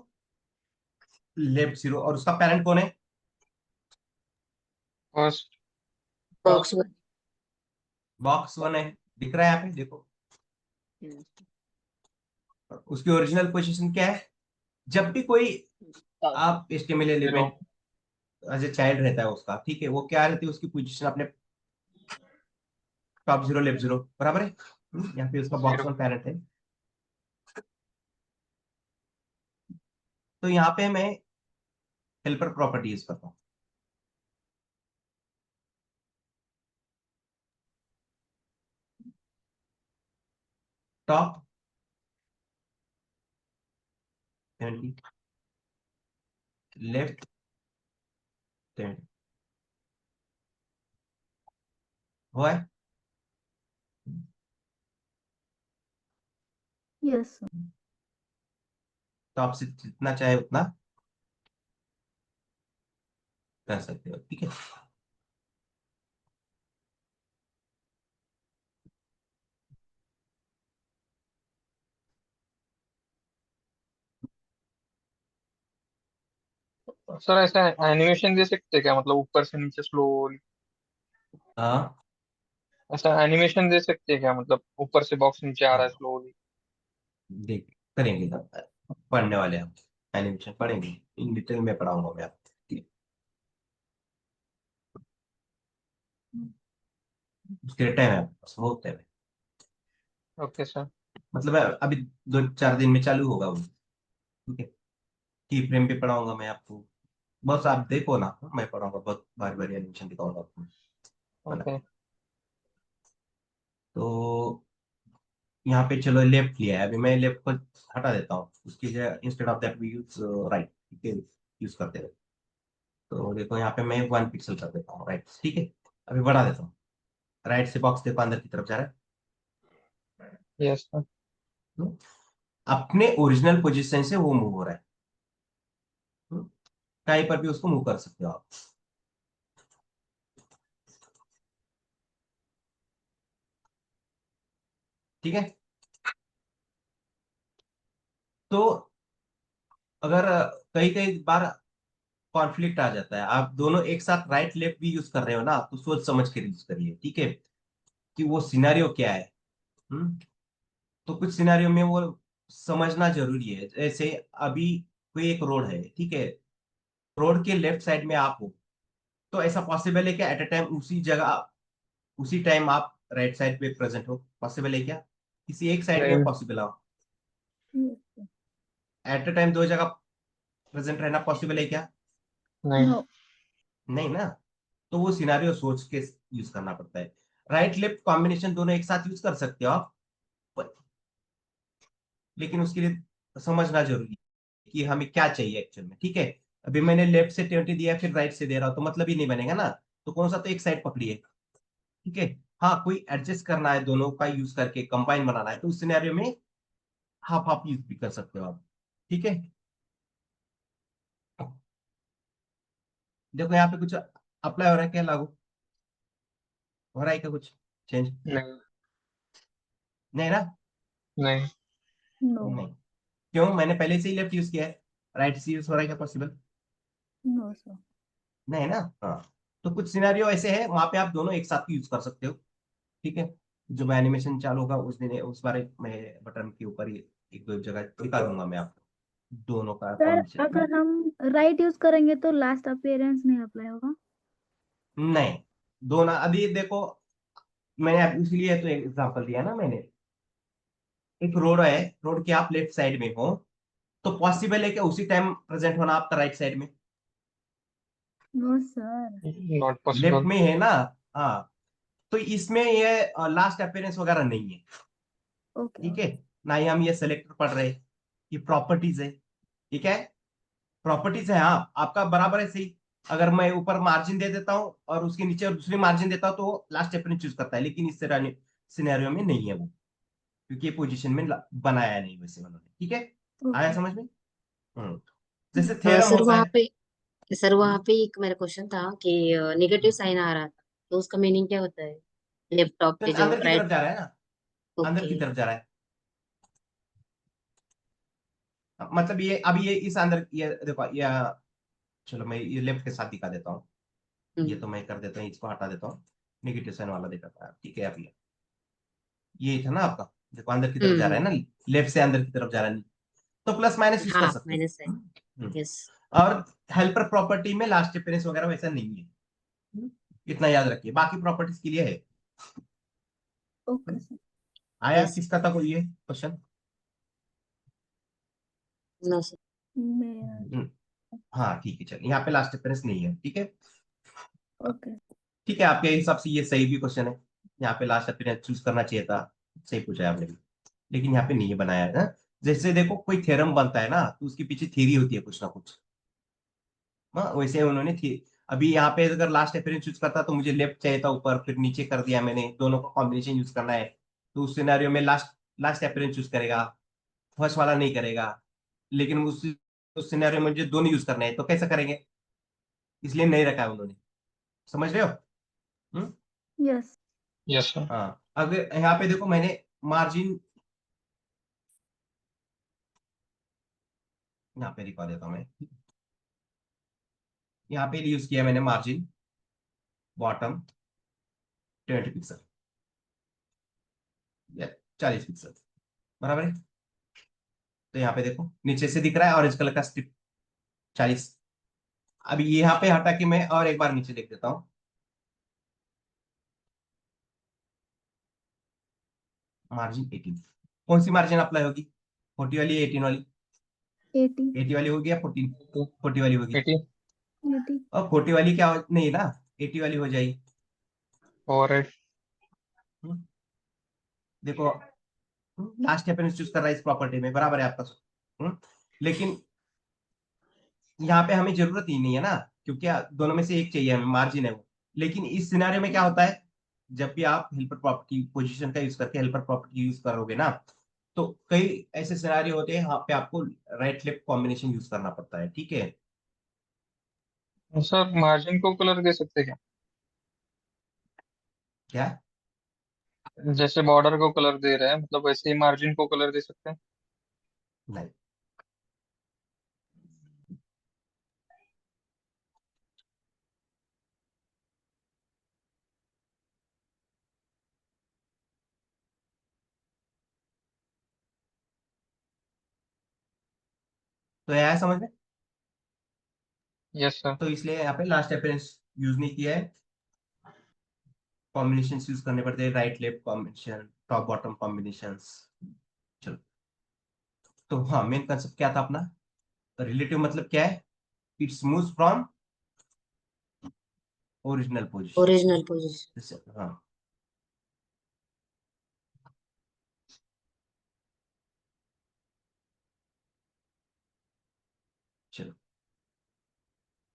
लेफ्ट 0, और उसका पेरेंट कौन है? फर्स्ट। Box one. बॉक्स 1 है, दिख रहा है यहाँ पे देखो। हम्म, उसकी ओरिजिनल पोजीशन क्या है? जब भी कोई top, आप HTML 0। Element as a child रहता है उसका, ठीक है, वो क्या रहती है उसकी पोजीशन अपने टॉप 0 लेफ्ट 0, बराबर है। यहाँ पे उसका बॉक्स 0। 1 पेरेंट है। तो यहाँ पे मैं हेल्पर प्रॉपर्टी यूज करता हूँ। टॉप 70 लेफ्ट 70 हुआ है। यस। टॉप से जितना चाहे उतना कर सकते हो, ठीक है। सर ऐसा एनिमेशन दे सकते हैं क्या, मतलब ऊपर से नीचे स्लो? हाँ ऐसा एनिमेशन दे सकते हैं क्या, मतलब ऊपर से बॉक्स नीचे आ रहा है स्लोली? देख करेंगे तब, पढ़ने वाले हम एनिमेशन पढ़ेंगे, इन डिटेल में पढ़ाऊंगा मैं आपको, ठीक है? उसके लिए टाइम है आपके पास, बहुत टाइम है। Okay sir. मतलब अभी 2 4 दिन में चालू होगा वो, ठीक है। की फ्रेम भी पढ़ाऊंगा मैं आपको, बस आप देखो ना, मैं पढ़ाऊंगा बहुत बारी बारी एनिमेशन दिखाऊंगा आपको, है ना? ओके। तो यहाँ पे चलो लेफ्ट लिया है, अभी मैं लेफ्ट को हटा देता हूँ, उसकी जगह instead of that we use right, ठीक है, यूज करते हैं। तो देखो यहाँ पे मैं 1 पिक्सल कर देता हूँ राइट, ठीक है। अभी बढ़ा देता हूँ। राइट से बॉक्स देखो अंदर की तरफ जा रहा यस सर। है। अपने ओरिजिनल पोजीशन से वो मूव हो रहा है। कहीं पर भी उसको मूव कर सकते हो आप। ठीक है। तो अगर कई कई बार कॉन्फ्लिक्ट आ जाता है, आप दोनों एक साथ राइट लेफ्ट भी यूज कर रहे हो ना, तो सोच समझ के यूज करिए, ठीक है, कि वो सिनेरियो क्या है। हम्म तो कुछ सिनेरियो में वो समझना जरूरी है। जैसे अभी कोई एक रोड है, ठीक है, रोड के लेफ्ट साइड में आप हो, तो ऐसा पॉसिबल है क्या एट अ टाइम उसी जगह उसी टाइम आप राइट साइड पे प्रेजेंट हो? पॉसिबल है क्या? किसी एक साइड में नहीं। पॉसिबल हो? Yes. एट अ टाइम दो जगह प्रेजेंट रहना पॉसिबल है क्या? नहीं। No. नहीं ना। तो वो सिनारियो सोच के यूज करना पड़ता है। राइट लेफ्ट कॉम्बिनेशन दोनों एक साथ यूज कर सकते हो आप, लेकिन उसके लिए समझना जरूरी है कि हमें क्या चाहिए एक्चुअल में, ठीक है। अभी मैंने लेफ्ट से 20 दिया फिर राइट से दे रहा हूं तो मतलब ही नहीं बनेगा ना। तो कौन सा, तो एक साइड पकड़िए, ठीक है। हाँ, कोई एडजस्ट करना है, दोनों का यूज करके कंबाइन बनाना है, तो उस सिनेरियो में हाफ हाफ यूज भी कर सकते हो आप, ठीक है। देखो यहाँ पे कुछ अप्लाई हो रहा है क्या, लागू हो रहा है क्या कुछ चेंज? नहीं। नहीं ना। नहीं। No. नहीं। क्यों? मैंने पहले से ही लेफ्ट यूज किया है, राइट से यूज हो रहा है क्या पॉसिबल? No, sir. नहीं ना। हाँ, तो कुछ सिनेरियो ऐसे है वहां पे आप दोनों एक साथ यूज कर सकते हो, ठीक है। जो मैं एनिमेशन चालू होगा उस दिन उस बारे में बटन के ऊपर ही एक दो जगह दिखा दूंगा मैं आपको दोनों का सर कॉम्बिनेशन। अगर हम राइट यूज करेंगे तो लास्ट अपीयरेंस नहीं अप्लाई होगा? नहीं, दोनों अभी देखो, मैंने अब इसलिए तो एक एग्जांपल दिया ना मैंने। एक रोड है, रोड के आप लेफ्ट साइड में हो, तो पॉसिबल है कि उसी टाइम प्रेजेंट होना आपका राइट साइड में, no sir. Not left possible. में है ना। हाँ, तो इसमें ये लास्ट अपेयरेंस वगैरह नहीं है, ओके ठीक है। ओके। ना ही हम ये सेलेक्टर पढ़ रहे हैं, ये प्रॉपर्टीज है, ठीक है। प्रॉपर्टीज है, हाँ आपका बराबर है सही। अगर मैं ऊपर मार्जिन दे देता हूँ और उसके नीचे और दूसरी मार्जिन देता हूँ तो वो लास्ट अपेयरेंस चूज करता है, लेकिन इस सिनेरियो में नहीं है वो, क्योंकि ये पोजीशन में बनाया नहीं वैसे उन्होंने, ठीक है। आया ओके। समझ में? जैसे Yes. थ्योरम सर होता वहाँ है। पे सर हम्म, वहाँ पे एक मेरा क्वेश्चन था कि नेगेटिव साइन आ रहा था, तो उसका मीनिंग क्या होता है लैपटॉप तो के जो अंदर की तरफ राइट? जा रहा है ना, अंदर ओके। की तरफ जा रहा है। मतलब ये अभी ये इस अंदर ये देखो ये, चलो मैं ये लेफ्ट के साथ दिखा देता हूँ। ये हम्म। तो मैं कर देता हूँ, इसको हटा देता हूँ। नेगेटिव साइन वाला देखा था, ठीक है। अभी ये था ना आपका, देखो अंदर की तरफ जा रहा है हम्म। ना, लेफ्ट से अंदर की तरफ जा रहा है, तो प्लस माइनस यूज कर हाँ सकते हो। माइनस है। हम्म। यस। और हेल्पर प्रॉपर्टी में लास्ट अपेयरेंस वगैरह वैसा नहीं है। इतना याद रखिए, बाकी प्रॉपर्टीज के लिए है। Okay sir. आया यस। किसका था कोई ये क्वेश्चन? No sir. मैं हाँ ठीक है, चलिए यहाँ पे लास्ट अपेयरेंस नहीं है, ठीक है। ओके। ठीक है, आपके हिसाब से ये सही भी क्वेश्चन है। यहाँ पे लास्ट अपेयरेंस चूज करना चाहिए था, सही पूछा है आपने भी, लेकिन यहाँ पे नहीं बनाया है ना। जैसे देखो कोई थ्योरम बनता है ना, तो उसके पीछे थ्योरी होती है कुछ ना कुछ। हाँ, वैसे उन्होंने थी। अभी यहाँ पे अगर लास्ट अपेयरेंस चूज करता तो मुझे लेफ्ट चाहिए था ऊपर, फिर नीचे कर दिया मैंने, दोनों का कॉम्बिनेशन यूज करना है। तो उस सिनेरियो में लास्ट लास्ट अपेयरेंस चूज करेगा, फर्स्ट वाला नहीं करेगा। लेकिन उस सिनेरियो में मुझे दोनों यूज करने हैं, तो कैसे करेंगे? इसलिए नहीं रखा है उन्होंने। समझ रहे हो? हम्म यस। Yes sir. हाँ, अगर यहाँ पे देखो मैंने मार्जिन यहाँ पे दिखा देता हूँ मैं। यहाँ पे यूज किया मैंने मार्जिन बॉटम 20 पिक्सल या 40 पिक्सल, बराबर है। तो यहाँ पे देखो नीचे से दिख रहा है ऑरेंज कलर का स्ट्रिप 40। अभी यहाँ पे हटा के मैं और एक बार नीचे लिख देता हूँ, मार्जिन 18। कौन सी मार्जिन अप्लाई होगी? 40 वाली या 18 वाली? 80। 80 वाली होगी या 14? 40 वाली होगी। 80। 80। और 40 वाली क्या नहीं ना, 80 वाली हो जाएगी। ओवरराइट। हम्म, देखो लास्ट अपेयरेंस चूज कर रहा है इस प्रॉपर्टी में, बराबर है आपका। लेकिन यहाँ पे हमें जरूरत ही नहीं है ना, क्योंकि दोनों में से एक चाहिए हमें, मार्जिन है वो। लेकिन इस सिनारियो में क्या होता है, जब भी आप हेल्पर प्रॉपर्टी पोजीशन का यूज करके हेल्पर प्रॉपर्टी यूज करोगे ना, तो कई ऐसे सिनारियो होते हैं यहाँ पे आपको राइट लेफ्ट कॉम्बिनेशन यूज करना पड़ता है, ठीक है। सर मार्जिन को कलर दे सकते हैं क्या? क्या? जैसे बॉर्डर को कलर दे रहे हैं, मतलब वैसे ही मार्जिन को कलर दे सकते हैं? नहीं। तो यह है समझ में। Yes sir. तो इसलिए यहाँ पे लास्ट अपेरेंस यूज नहीं किया है, कॉम्बिनेशन यूज करने पड़ते हैं, right left combination, top bottom combination. चलो, तो हाँ, मेन कंसेप्ट क्या था अपना, रिलेटिव मतलब क्या है, it's moves from original original position. Position. हाँ, चलो।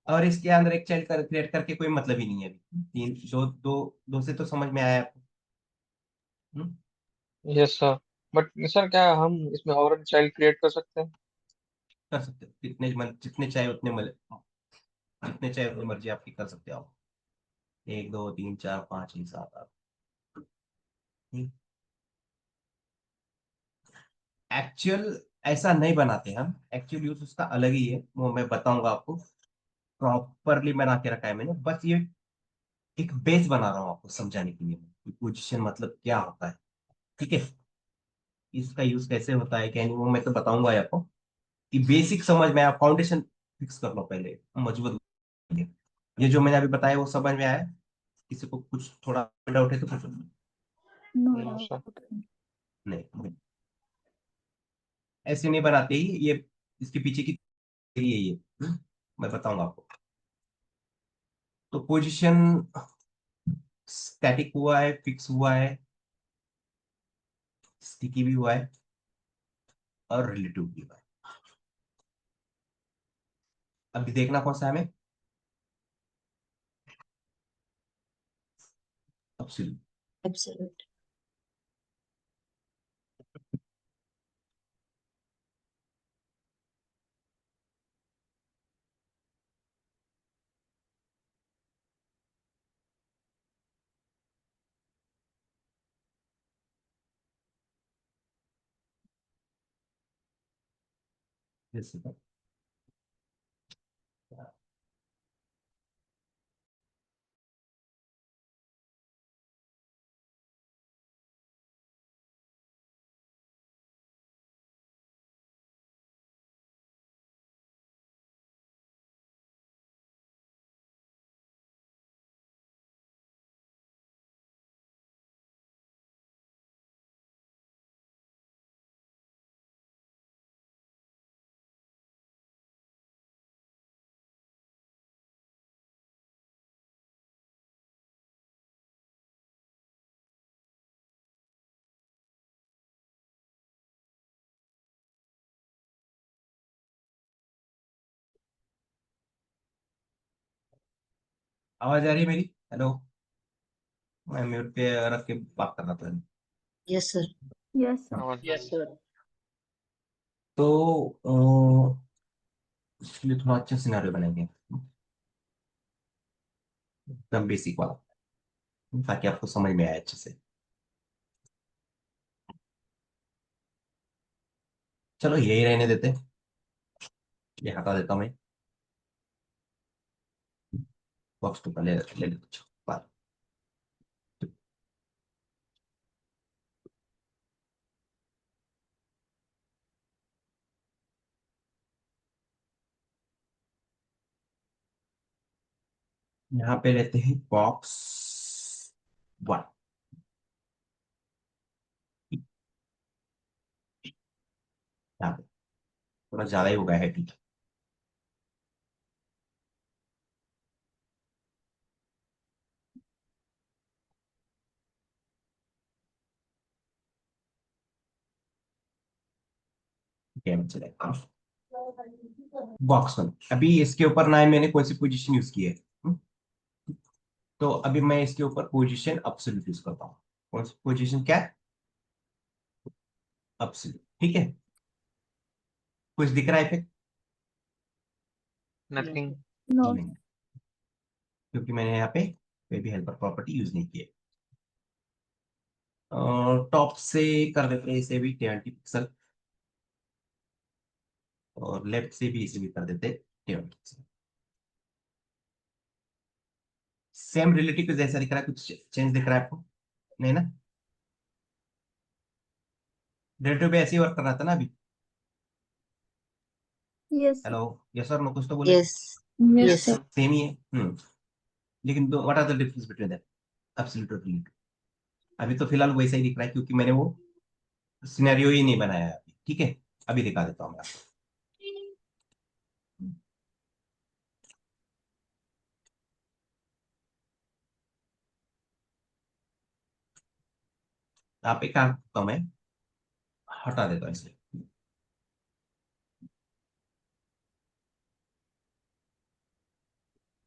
और इसके अंदर एक चाइल्ड क्रिएट करके कोई मतलब ही नहीं है अभी, तीन दो दो दो से तो समझ में आया आपको। हम्म? Yes sir. बट सर क्या हम इसमें और चाइल्ड क्रिएट कर सकते हैं? कर सकते हो, जितने जितने चाहे उतने जितने चाहे उतनी मर्जी आपकी कर सकते हो आप। एक दो तीन चार पाँच छह सात आठ। एक्चुअल ऐसा नहीं बनाते हम, एक्चुअल यूज उसका अलग ही है, वो मैं बताऊंगा आपको। प्रॉपरली बना के रखा है मैंने, बस ये एक बेस बना रहा हूँ आपको समझाने के लिए, पोजीशन मतलब क्या होता है, ठीक है। इसका यूज कैसे होता है क्या नहीं, वो मैं तो बताऊंगा ही आपको, कि बेसिक समझ में आया, फाउंडेशन फिक्स कर लो पहले, मजबूत बनिए। ये जो मैंने अभी बताया वो समझ में आया, किसी को कुछ थोड़ा डाउट है तो पूछो। No no sir. डाउट। नहीं, ऐसे नहीं बनाते ही ये, इसके पीछे की theory है ये। मैं बताऊंगा आपको। तो पोजीशन स्टैटिक हुआ है, फिक्स हुआ है, स्टिकी भी हुआ है, और रिलेटिव भी हुआ है। अभी देखना कौन सा है हमें, एब्सोल्यूट। एब्सोल्यूट। जैसे आवाज आ रही है मेरी, हेलो? मैं म्यूट पे रख के बात कर रहा था। Yes sir. Yes sir. आवाज आ यस रही है। सर। तो इसके लिए थोड़ा अच्छा सिनारियो बनाएंगे, एकदम बेसिक वाला, ताकि आपको समझ में आए अच्छे से। चलो यही रहने देते हैं, ये हटा देता हूँ मैं, बॉक्स तो पहले ले लेते हैं। बात। यहाँ पे लेते हैं बॉक्स वन। यहाँ पे थोड़ा ज्यादा ही हो गया है, ठीक है। ठीक है, मैं चलेगा। बॉक्स वन, अभी इसके ऊपर ना मैंने कौन सी पोजीशन यूज की है। हम्म? तो अभी मैं इसके ऊपर पोजीशन एब्सोल्यूट यूज करता हूँ। कौन सी पोजीशन, क्या है? एब्सोल्यूट। ठीक है, कुछ दिख रहा है फिर? नथिंग। नो। नहीं, क्योंकि मैंने यहाँ पे कोई भी हेल्पर प्रॉपर्टी यूज नहीं की है। टॉप से कर देते हैं इसे भी 20 पिक्सल, और लेफ्ट से भी इसे भी कर देते हैं 20 पिक्सल। सेम रिलेटिव को जैसा दिख रहा है, कुछ चेंज दिख रहा है आपको? नहीं ना? रिलेटिव भी ऐसे ही वर्क कर रहा था ना अभी। यस हेलो, यस और नो, कुछ तो बोले। Yes yes yes sir. Same ही है। लेकिन दो, what are the difference between that, absolute और रिलेटिव? अभी तो फिलहाल वैसा ही दिख रहा है, क्योंकि मैंने वो सिनेरियो ही नहीं बनाया है अभी। ठीक है, अभी दिखा देता हूँ मैं आपको। आप एक काम करता हूं, मैं हटा देता हूँ इसे।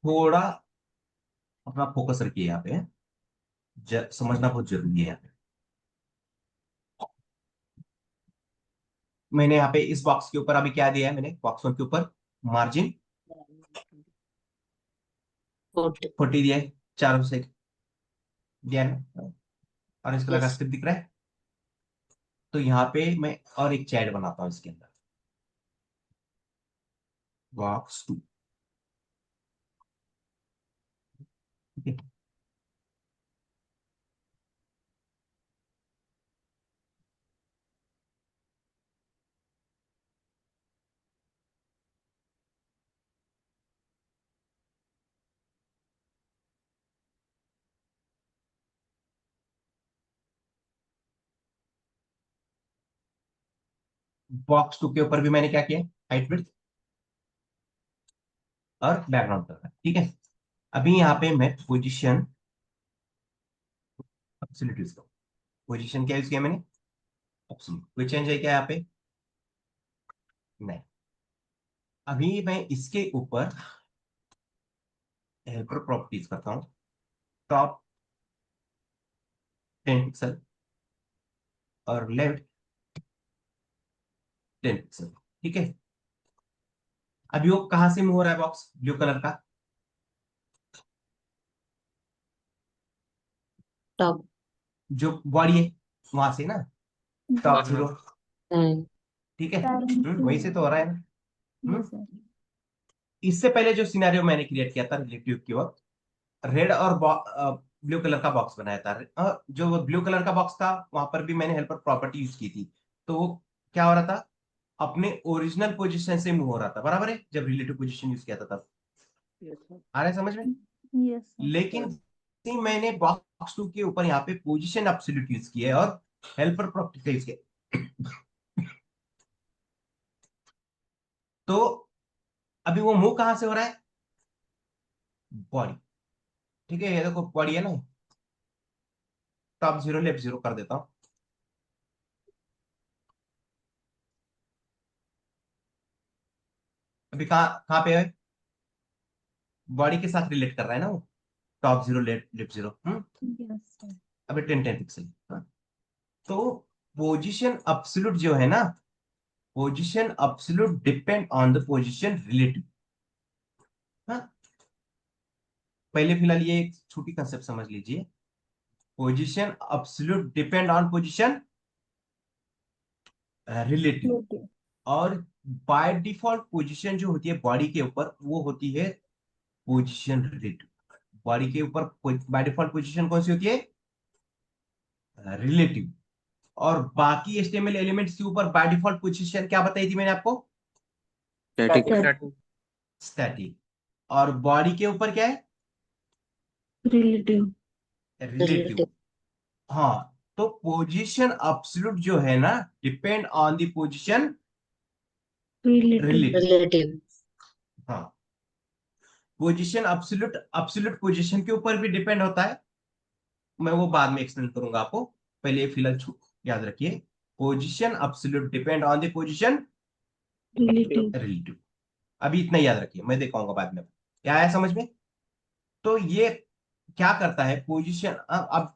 थोड़ा अपना फोकस रखिए यहाँ पे, समझना बहुत जरूरी है यहाँ पे। मैंने यहाँ पे इस बॉक्स के ऊपर अभी क्या दिया है, मैंने बॉक्स वन के ऊपर मार्जिन 40 40 दिया है, चारों से दिया है ना? और इसका लगा यस स्क्रिप्ट दिख रहा है। तो यहाँ पे मैं और एक चैट बनाता हूँ इसके अंदर, बॉक्स टू। ठीक है, बॉक्स टू के ऊपर भी मैंने क्या किया, हाइट विड्थ और बैकग्राउंड कलर। ठीक है, अभी यहाँ पे मैं पोजिशन एब्सोल्यूट यूज करूँ। पोजिशन क्या यूज किया मैंने? एब्सोल्यूट। कोई चेंज है क्या यहाँ पे? नहीं। अभी मैं इसके ऊपर हेल्पर प्रॉपर्टीज करता हूँ, टॉप 10 पिक्सल और लेफ्ट 10 पिक्सल। ठीक है, अभी वो कहां से मूव हो रहा है बॉक्स, ब्लू कलर का? टॉप जो बॉडी है वहां से ना, टॉप बाद में। जीरो। ठीक है, वहीं से तो हो रहा है ना। यस हम्म? सर। इससे पहले जो सिनेरियो मैंने क्रिएट किया था रिलेटिव की वक्त, रेड और ब्लू कलर का बॉक्स बनाया था। जो ब्लू कलर का बॉक्स था वहां पर भी मैंने हेल्पर प्रॉपर्टी यूज की थी। तो वो क्या हो रहा था, अपने ओरिजिनल पोजीशन से मूव हो रहा था, बराबर है, जब रिलेटिव पोजीशन यूज किया था तब। आ रहा है समझ में? Yes sir. लेकिन मैंने बॉक्स टू के ऊपर यहाँ पे पोजीशन एब्सोल्यूट यूज किया है और हेल्पर प्रॉपर्टी का यूज किया, तो अभी वो मूव कहां से हो रहा है? बॉडी। ठीक है, ये देखो बॉडी है ना, टॉप जीरो लेफ्ट जीरो कर देता हूँ। अभी कहाँ कहाँ पे है? बॉडी के साथ रिलेट कर रहा है ना वो, top zero left left zero. Yes sir. अभी 10 पिक्सल। तो पोजीशन एब्सोल्यूट जो है ना, position absolute depend on the position relative. पहले फिलहाल ये एक छोटी कंसेप्ट समझ लीजिए, position absolute depend on position relative. Relative. और बाय डिफॉल्ट पोजीशन जो होती है बॉडी के ऊपर वो होती है पोजीशन रिलेटिव। बॉडी के ऊपर बाय डिफॉल्ट पोजीशन कौन सी होती है? रिलेटिव। और बाकी एचटीएमएल एलिमेंट्स के ऊपर बाय डिफॉल्ट पोजीशन क्या बताई थी मैंने आपको? स्टैटिक। सर। स्टैटिक। स्टैटिक। और बॉडी के ऊपर क्या है? रिलेटिव। रिलेटिव। रिलेटिव हाँ, तो पोजीशन एब्सोल्यूट जो है ना, depend on the position relative. Relative. Relative हाँ, पोजीशन एब्सोल्यूट एब्सोल्यूट पोजीशन के ऊपर भी डिपेंड होता है, मैं वो बाद में एक्सप्लेन करूंगा आपको। पहले फिलहाल याद रखिए, position absolute depend on the position relative. Relative. अभी इतना याद रखिए, मैं दिखाऊंगा बाद में। क्या आया समझ में? तो ये क्या करता है, पोजीशन। अब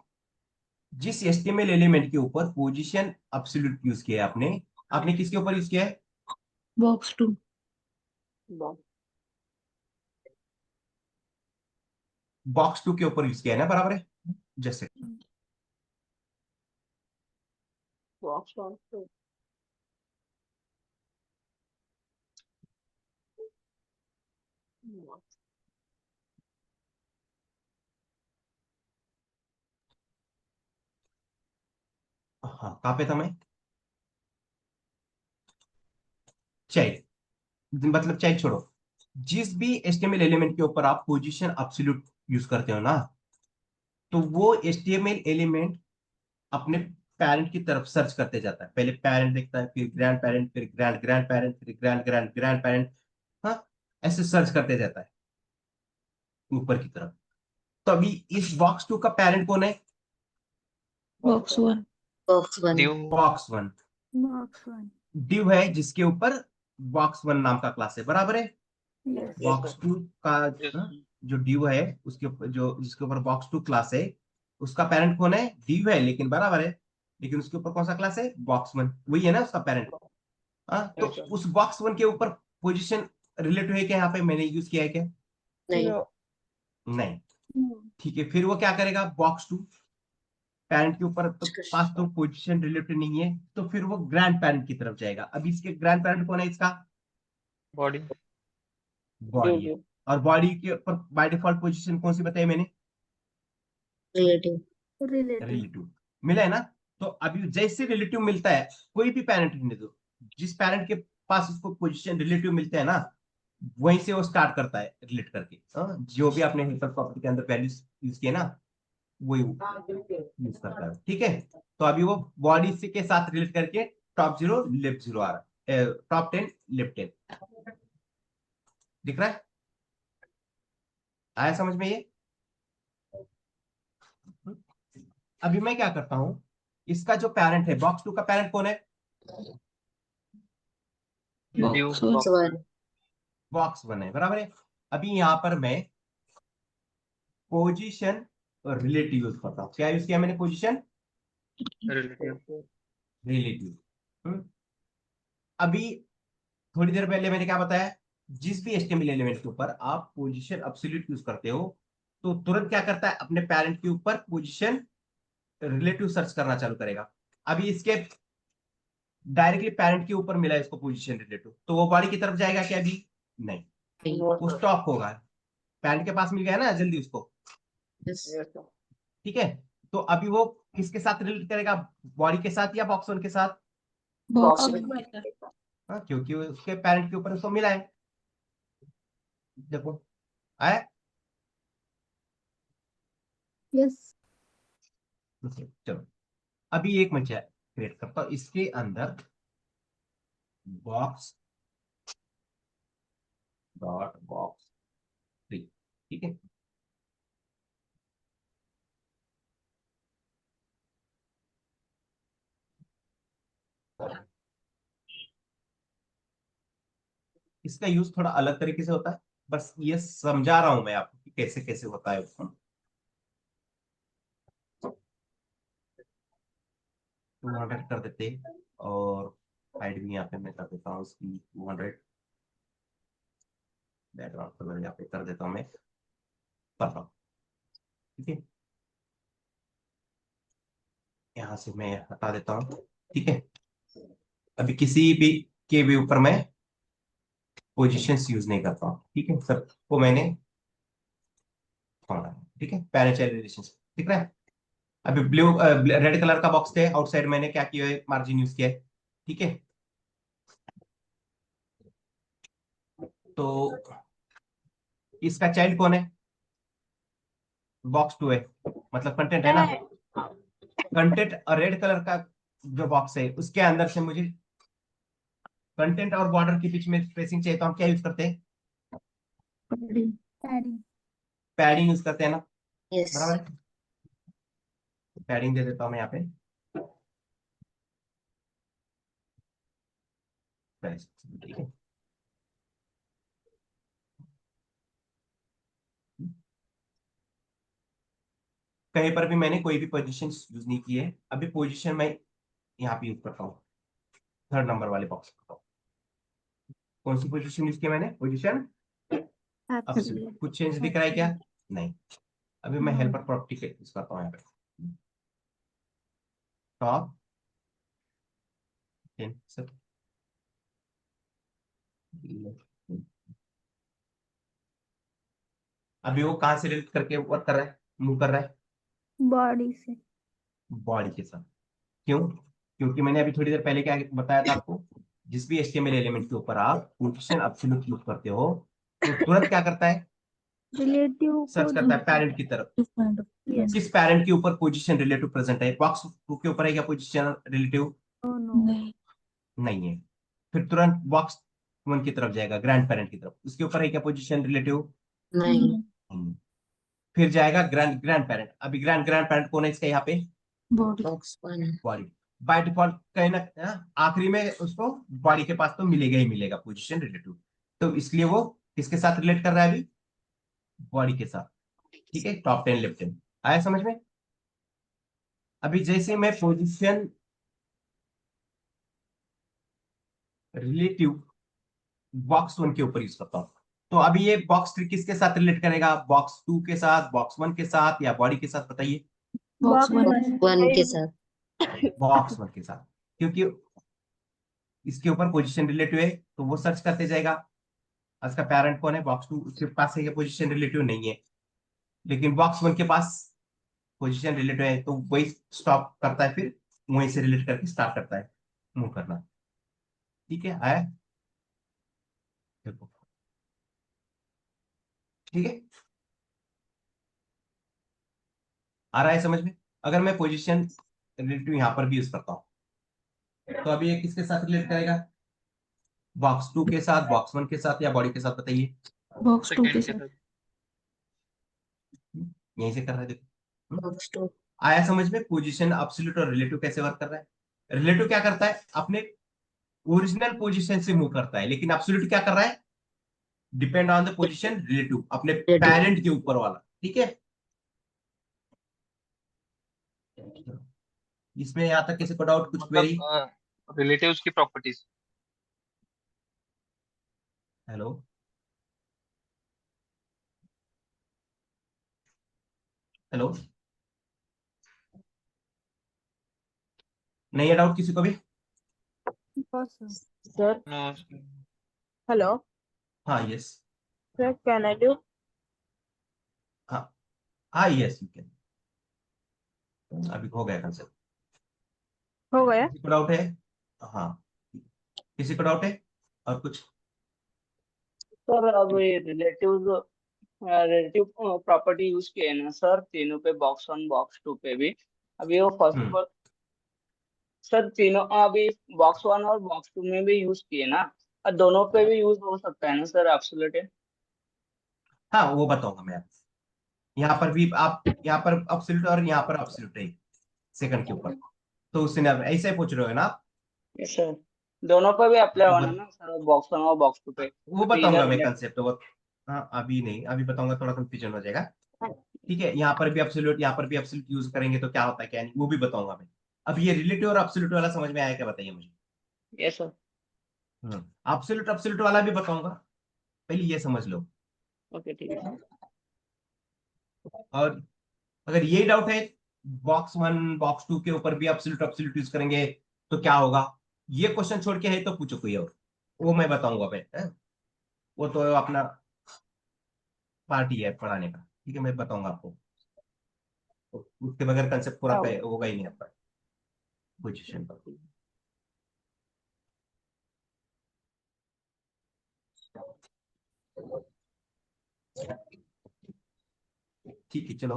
जिस एचटीएमएल एलिमेंट के ऊपर पोजीशन एब्सोल्यूट यूज किया है आपने, आपने किसके ऊपर यूज किया है? बॉक्स 2। बॉक्स 2 के ऊपर यूज किया है ना, बराबर है? जैसे हाँ, कहाँ पे था मैं? चाइल्ड, मतलब चाइल्ड छोड़ो। जिस भी एचटीएमएल एलिमेंट के ऊपर आप पोजीशन एब्सोल्यूट यूज करते हो ना, तो वो एचटीएमएल एलिमेंट अपने पेरेंट की तरफ सर्च करते जाता है। पहले पेरेंट देखता है, फिर ग्रैंड पेरेंट, फिर ग्रैंड ग्रैंड पेरेंट, फिर ग्रैंड ग्रैंड ग्रैंड पेरेंट। हाँ, ऐसे सर्च करते जाता है ऊपर की तरफ। तो अभी इस बॉक्स 2 का पेरेंट कौन है? Box 1। Box 1। Due. Box 1। Box 1। Div है जिसके ऊपर बॉक्स 1 नाम का क्लास है, बराबर है? यस। बॉक्स 2 का यस। जो डिव है उसके ऊपर, जो जिसके ऊपर बॉक्स 2 क्लास है, उसका पेरेंट कौन है? डिव है, लेकिन बराबर है। लेकिन उसके ऊपर कौन सा क्लास है? बॉक्स 1, वही है ना उसका पेरेंट। हाँ, तो उस बॉक्स 1 के ऊपर पोजीशन रिलेटिव है क्या? यहाँ पे मैंने यूज किया है क्या? नहीं। नहीं। ठीक है, फिर वो क्या करेगा? बॉक्स 2 पेरेंट के ऊपर तो पास तो पोजीशन रिलेटिव नहीं है, तो फिर वो ग्रैंड पेरेंट की तरफ जाएगा। अब इसके ग्रैंड पेरेंट कौन है इसका? बॉडी। बॉडी है। और बॉडी के ऊपर बाय डिफॉल्ट पोजीशन कौन सी बताई मैंने? रिलेटिव। रिलेटिव। मिला है ना? तो अभी जैसे रिलेटिव मिलता है, कोई भी पेरेंट रहने दो, जिस पेरेंट के पास उसको पोजीशन रिलेटिव मिलते हैं ना, वहीं से वो स्टार्ट करता है रिलेट करके। जो भी आपने हेल्पर प्रॉपर्टी के अंदर वैल्यूज यूज किए ना, वही यूज करता है। ठीक है, तो अभी वो बॉडी से के साथ रिलेट करके टॉप 0 लेफ्ट 0 आ रहा है, टॉप 10 लेफ्ट 10 दिख रहा है। आया समझ में ये? अभी मैं क्या करता हूं, इसका जो पेरेंट है, बॉक्स 2 का पेरेंट कौन है? ड्यू। बॉक्स 1। बॉक्स 1। बॉक्स 1 है, बराबर है। अभी यहां पर मैं पोजीशन और रिलेटिव यूज करता हूं। क्या यूज किया मैंने? Position relative. रिलेटिव। अभी थोड़ी देर पहले मैंने क्या बताया? जिस भी एचटीएमएल एलिमेंट के ऊपर आप पोजीशन एब्सोल्यूट यूज करते हो, तो तुरंत क्या करता है? अपने पेरेंट के ऊपर पोजीशन रिलेटिव सर्च करना चालू करेगा। अभी इसके डायरेक्टली पेरेंट के ऊपर मिला है इसको पोजीशन रिलेटिव, तो वो बॉडी की तरफ जाएगा क्या? अभी नहीं, नहीं। वो स्टॉप होगा। पेरेंट के पास मिल गया ना जल्दी उसको। यस। ठीक है, तो अभी वो किसके साथ रिलेट करेगा? बॉडी के साथ या बॉक्स 1 के साथ? बॉक्स हाँ, क्योंकि उसके पेरेंट के ऊपर उसको मिला है। देखो आया। यस। चलो, अभी एक मैं क्रिएट करता हूं इसके अंदर, बॉक्स डॉट बॉक्स 3। ठीक है, इसका यूज थोड़ा अलग तरीके से होता है, बस ये समझा रहा हूं मैं आपको कि कैसे कैसे होता है उसको। 200 कर देते हैं, और हाइट भी यहाँ पे मैं कर देता हूँ उसकी 200। बैकग्राउंड कलर यहाँ पे कर देता हूँ मैं, पर्पल। ठीक है, यहाँ से मैं हटा देता हूँ। ठीक है, अभी किसी भी के भी ऊपर मैं पोजीशंस यूज नहीं करता हूँ। ठीक है, सबको मैंने छोड़ा है। ठीक है, पैरेंट चाइल्ड रिलेशन दिख रहा है। अभी ब्लू रेड कलर का बॉक्स थे, आउटसाइड मैंने क्या किया है? मार्जिन यूज किया है। ठीक है, तो इसका चाइल्ड कौन है? बॉक्स 2 है, मतलब कंटेंट है ना। कंटेंट और रेड कलर का जो बॉक्स है उसके अंदर से मुझे कंटेंट और बॉर्डर के बीच में स्पेसिंग चाहिए, तो हम क्या यूज करते हैं? पैडिंग। पैडिंग। पैडिंग यूज करते हैं ना, यस। बराबर है। पैडिंग दे देता हूं मैं यहाँ पे। ठीक है। कहीं पर भी मैंने कोई भी पोजीशन यूज नहीं की है। अभी पोजीशन मैं यहाँ पे यूज करता हूँ, थर्ड नंबर वाले बॉक्स करता हूँ। कौन सी पोजीशन यूज की मैंने? Position absolute. एब्सोल्यूट। कुछ चेंज दिख रहा है क्या? नहीं। अभी मैं हेल्पर प्रॉपर्टी यूज करता हूँ यहाँ पे, टॉप 10 सब। अभी वो कहाँ से रिलेट करके वर्क कर रहा है, मूव कर रहा है? बॉडी से। बॉडी के साथ। क्यों? क्योंकि मैंने अभी थोड़ी देर पहले क्या बताया था आपको, जिस भी HTML एलिमेंट के ऊपर आप पोजीशन एब्सोल्यूट यूज करते हो तो तुरंत क्या करता है? रिलेटिव सर्च करता है पैरेंट की तरफ। यस। किस पैरेंट के ऊपर पोजीशन रिलेटिव प्रेजेंट है? बॉक्स टू के ऊपर है क्या पोजीशन रिलेटिव? नो। नहीं है। फिर तुरंत बॉक्स वन की तरफ जाएगा, ग्रैंड पेरेंट की तरफ, उसके ऊपर है क्या पोजीशन रिलेटिव? नहीं। फिर जाएगा ग्रैंड ग्रैंड पेरेंट। अभी ग्रैंड ग्रैंड पेरेंट कौन है इसका यहाँ पे? बॉक्स 1। बॉडी। बाय डिफॉल्ट कहीं ना आखिरी में उसको बॉडी के पास तो मिलेगा ही मिलेगा पोजीशन रिलेटिव, तो इसलिए वो किसके साथ रिलेट कर रहा है अभी? बॉडी के साथ। ठीक है, टॉप 10 लेफ्ट 10 आया समझ में? अभी जैसे मैं पोजीशन रिलेटिव बॉक्स वन के ऊपर यूज करता हूँ, तो अभी ये बॉक्स थ्री किसके साथ रिलेट करेगा? बॉक्स टू के साथ, बॉक्स वन के साथ, या बॉडी के साथ? बताइए। बॉक्स बॉक्स 1 के साथ। बॉक्स वन के साथ, क्योंकि इसके ऊपर पोजीशन रिलेटिव है तो वो सर्च करते जाएगा। इसका पेरेंट कौन है? बॉक्स टू, उसके पास है पोजीशन रिलेटिव नहीं है, लेकिन बॉक्स वन के पास पोजीशन रिलेटिव है तो वही स्टॉप करता है, फिर वहीं से रिलेट करके स्टार्ट करता है मूव करना। ठीक है, आया? देखो, ठीक है, आ रहा है समझ में? अगर मैं पोजीशन रिलेटिव यहां पर भी यूज करता हूं तो अभी ये किसके साथ रिलेट करेगा? बॉक्स टू के साथ, बॉक्स वन के साथ, या बॉडी के साथ? बताइए। सेकंड के साथ। यहीं से कर रहा है, देखो। बॉक्स 2। आया समझ में पोजीशन एब्सोल्यूट और रिलेटिव कैसे वर्क कर रहा है? रिलेटिव क्या करता है? अपने ओरिजिनल पोजीशन से मूव करता है, लेकिन एब्सोल्यूट क्या कर रहा है? Depend on the position relative, अपने पेरेंट के ऊपर वाला। ठीक है, इसमें यहाँ तक किसी को डाउट, कुछ क्वेरी? मतलब रिलेटिव्स की प्रॉपर्टीज। हेलो, हेलो, नहीं है डाउट किसी को भी? Sir, no. hello. हाँ, yes. Sir, can I do? हाँ, हाँ, यस यू कैन। अभी हो गया कंसेप्ट। हो गया? किसी को डाउट है? हाँ, किसी को डाउट है और कुछ? सर अब ये रिलेटिव प्रॉपर्टी यूज किए हैं ना सर, तीनों पे, बॉक्स 1 बॉक्स 2 पे भी। अभी वो हम्म। फर्स्ट सर तीनों अभी बॉक्स 1 और बॉक्स 2 में भी यूज किए ना, और दोनों पे भी यूज हो सकता है ना सर एब्सोल्यूट? हाँ, वो बताऊंगा मैं आपको। यहाँ पर भी आप, यहाँ पर एब्सोल्यूट और यहाँ पर एब्सोल्यूट है सेकंड के ऊपर, तो उससे ऐसे ही पूछ रहे हो ना आप? यस सर, दोनों पे भी अप्लाई वो होना ना सर, बॉक्स 1 और बॉक्स 2 पे, वो क्योंकि इधर बताऊंगा मैं रिलेट। कंसेप्ट वो। हाँ, अभी नहीं, अभी बताऊंगा, थोड़ा कंफ्यूजन हो जाएगा। ठीक है, यहाँ पर भी एब्सोल्यूट, यहाँ पर भी एब्सोल्यूट यूज करेंगे तो क्या होता है क्या नहीं, वो भी बताऊंगा मैं। अब ये रिलेटिव और एब्सोल्यूट वाला समझ में आया क्या? बताइए मुझे। Yes sir. एब्सोल्यूट एब्सोल्यूट वाला भी बताऊंगा, पहले ये समझ लो। ओके ठीक है। और अगर ये डाउट है, बॉक्स वन बॉक्स टू के ऊपर भी एब्सोल्यूट एब्सोल्यूट यूज करेंगे तो क्या होगा, ये क्वेश्चन छोड़ के है तो पूछो कोई और, वो मैं बताऊंगा मैं, वो तो अपना पार्टी है पढ़ाने का। ठीक है, मैं बताऊंगा आपको, उसके बगैर कंसेप्ट पूरा होगा ही नहीं आपका पोजीशन पर। ठीक है, चलो।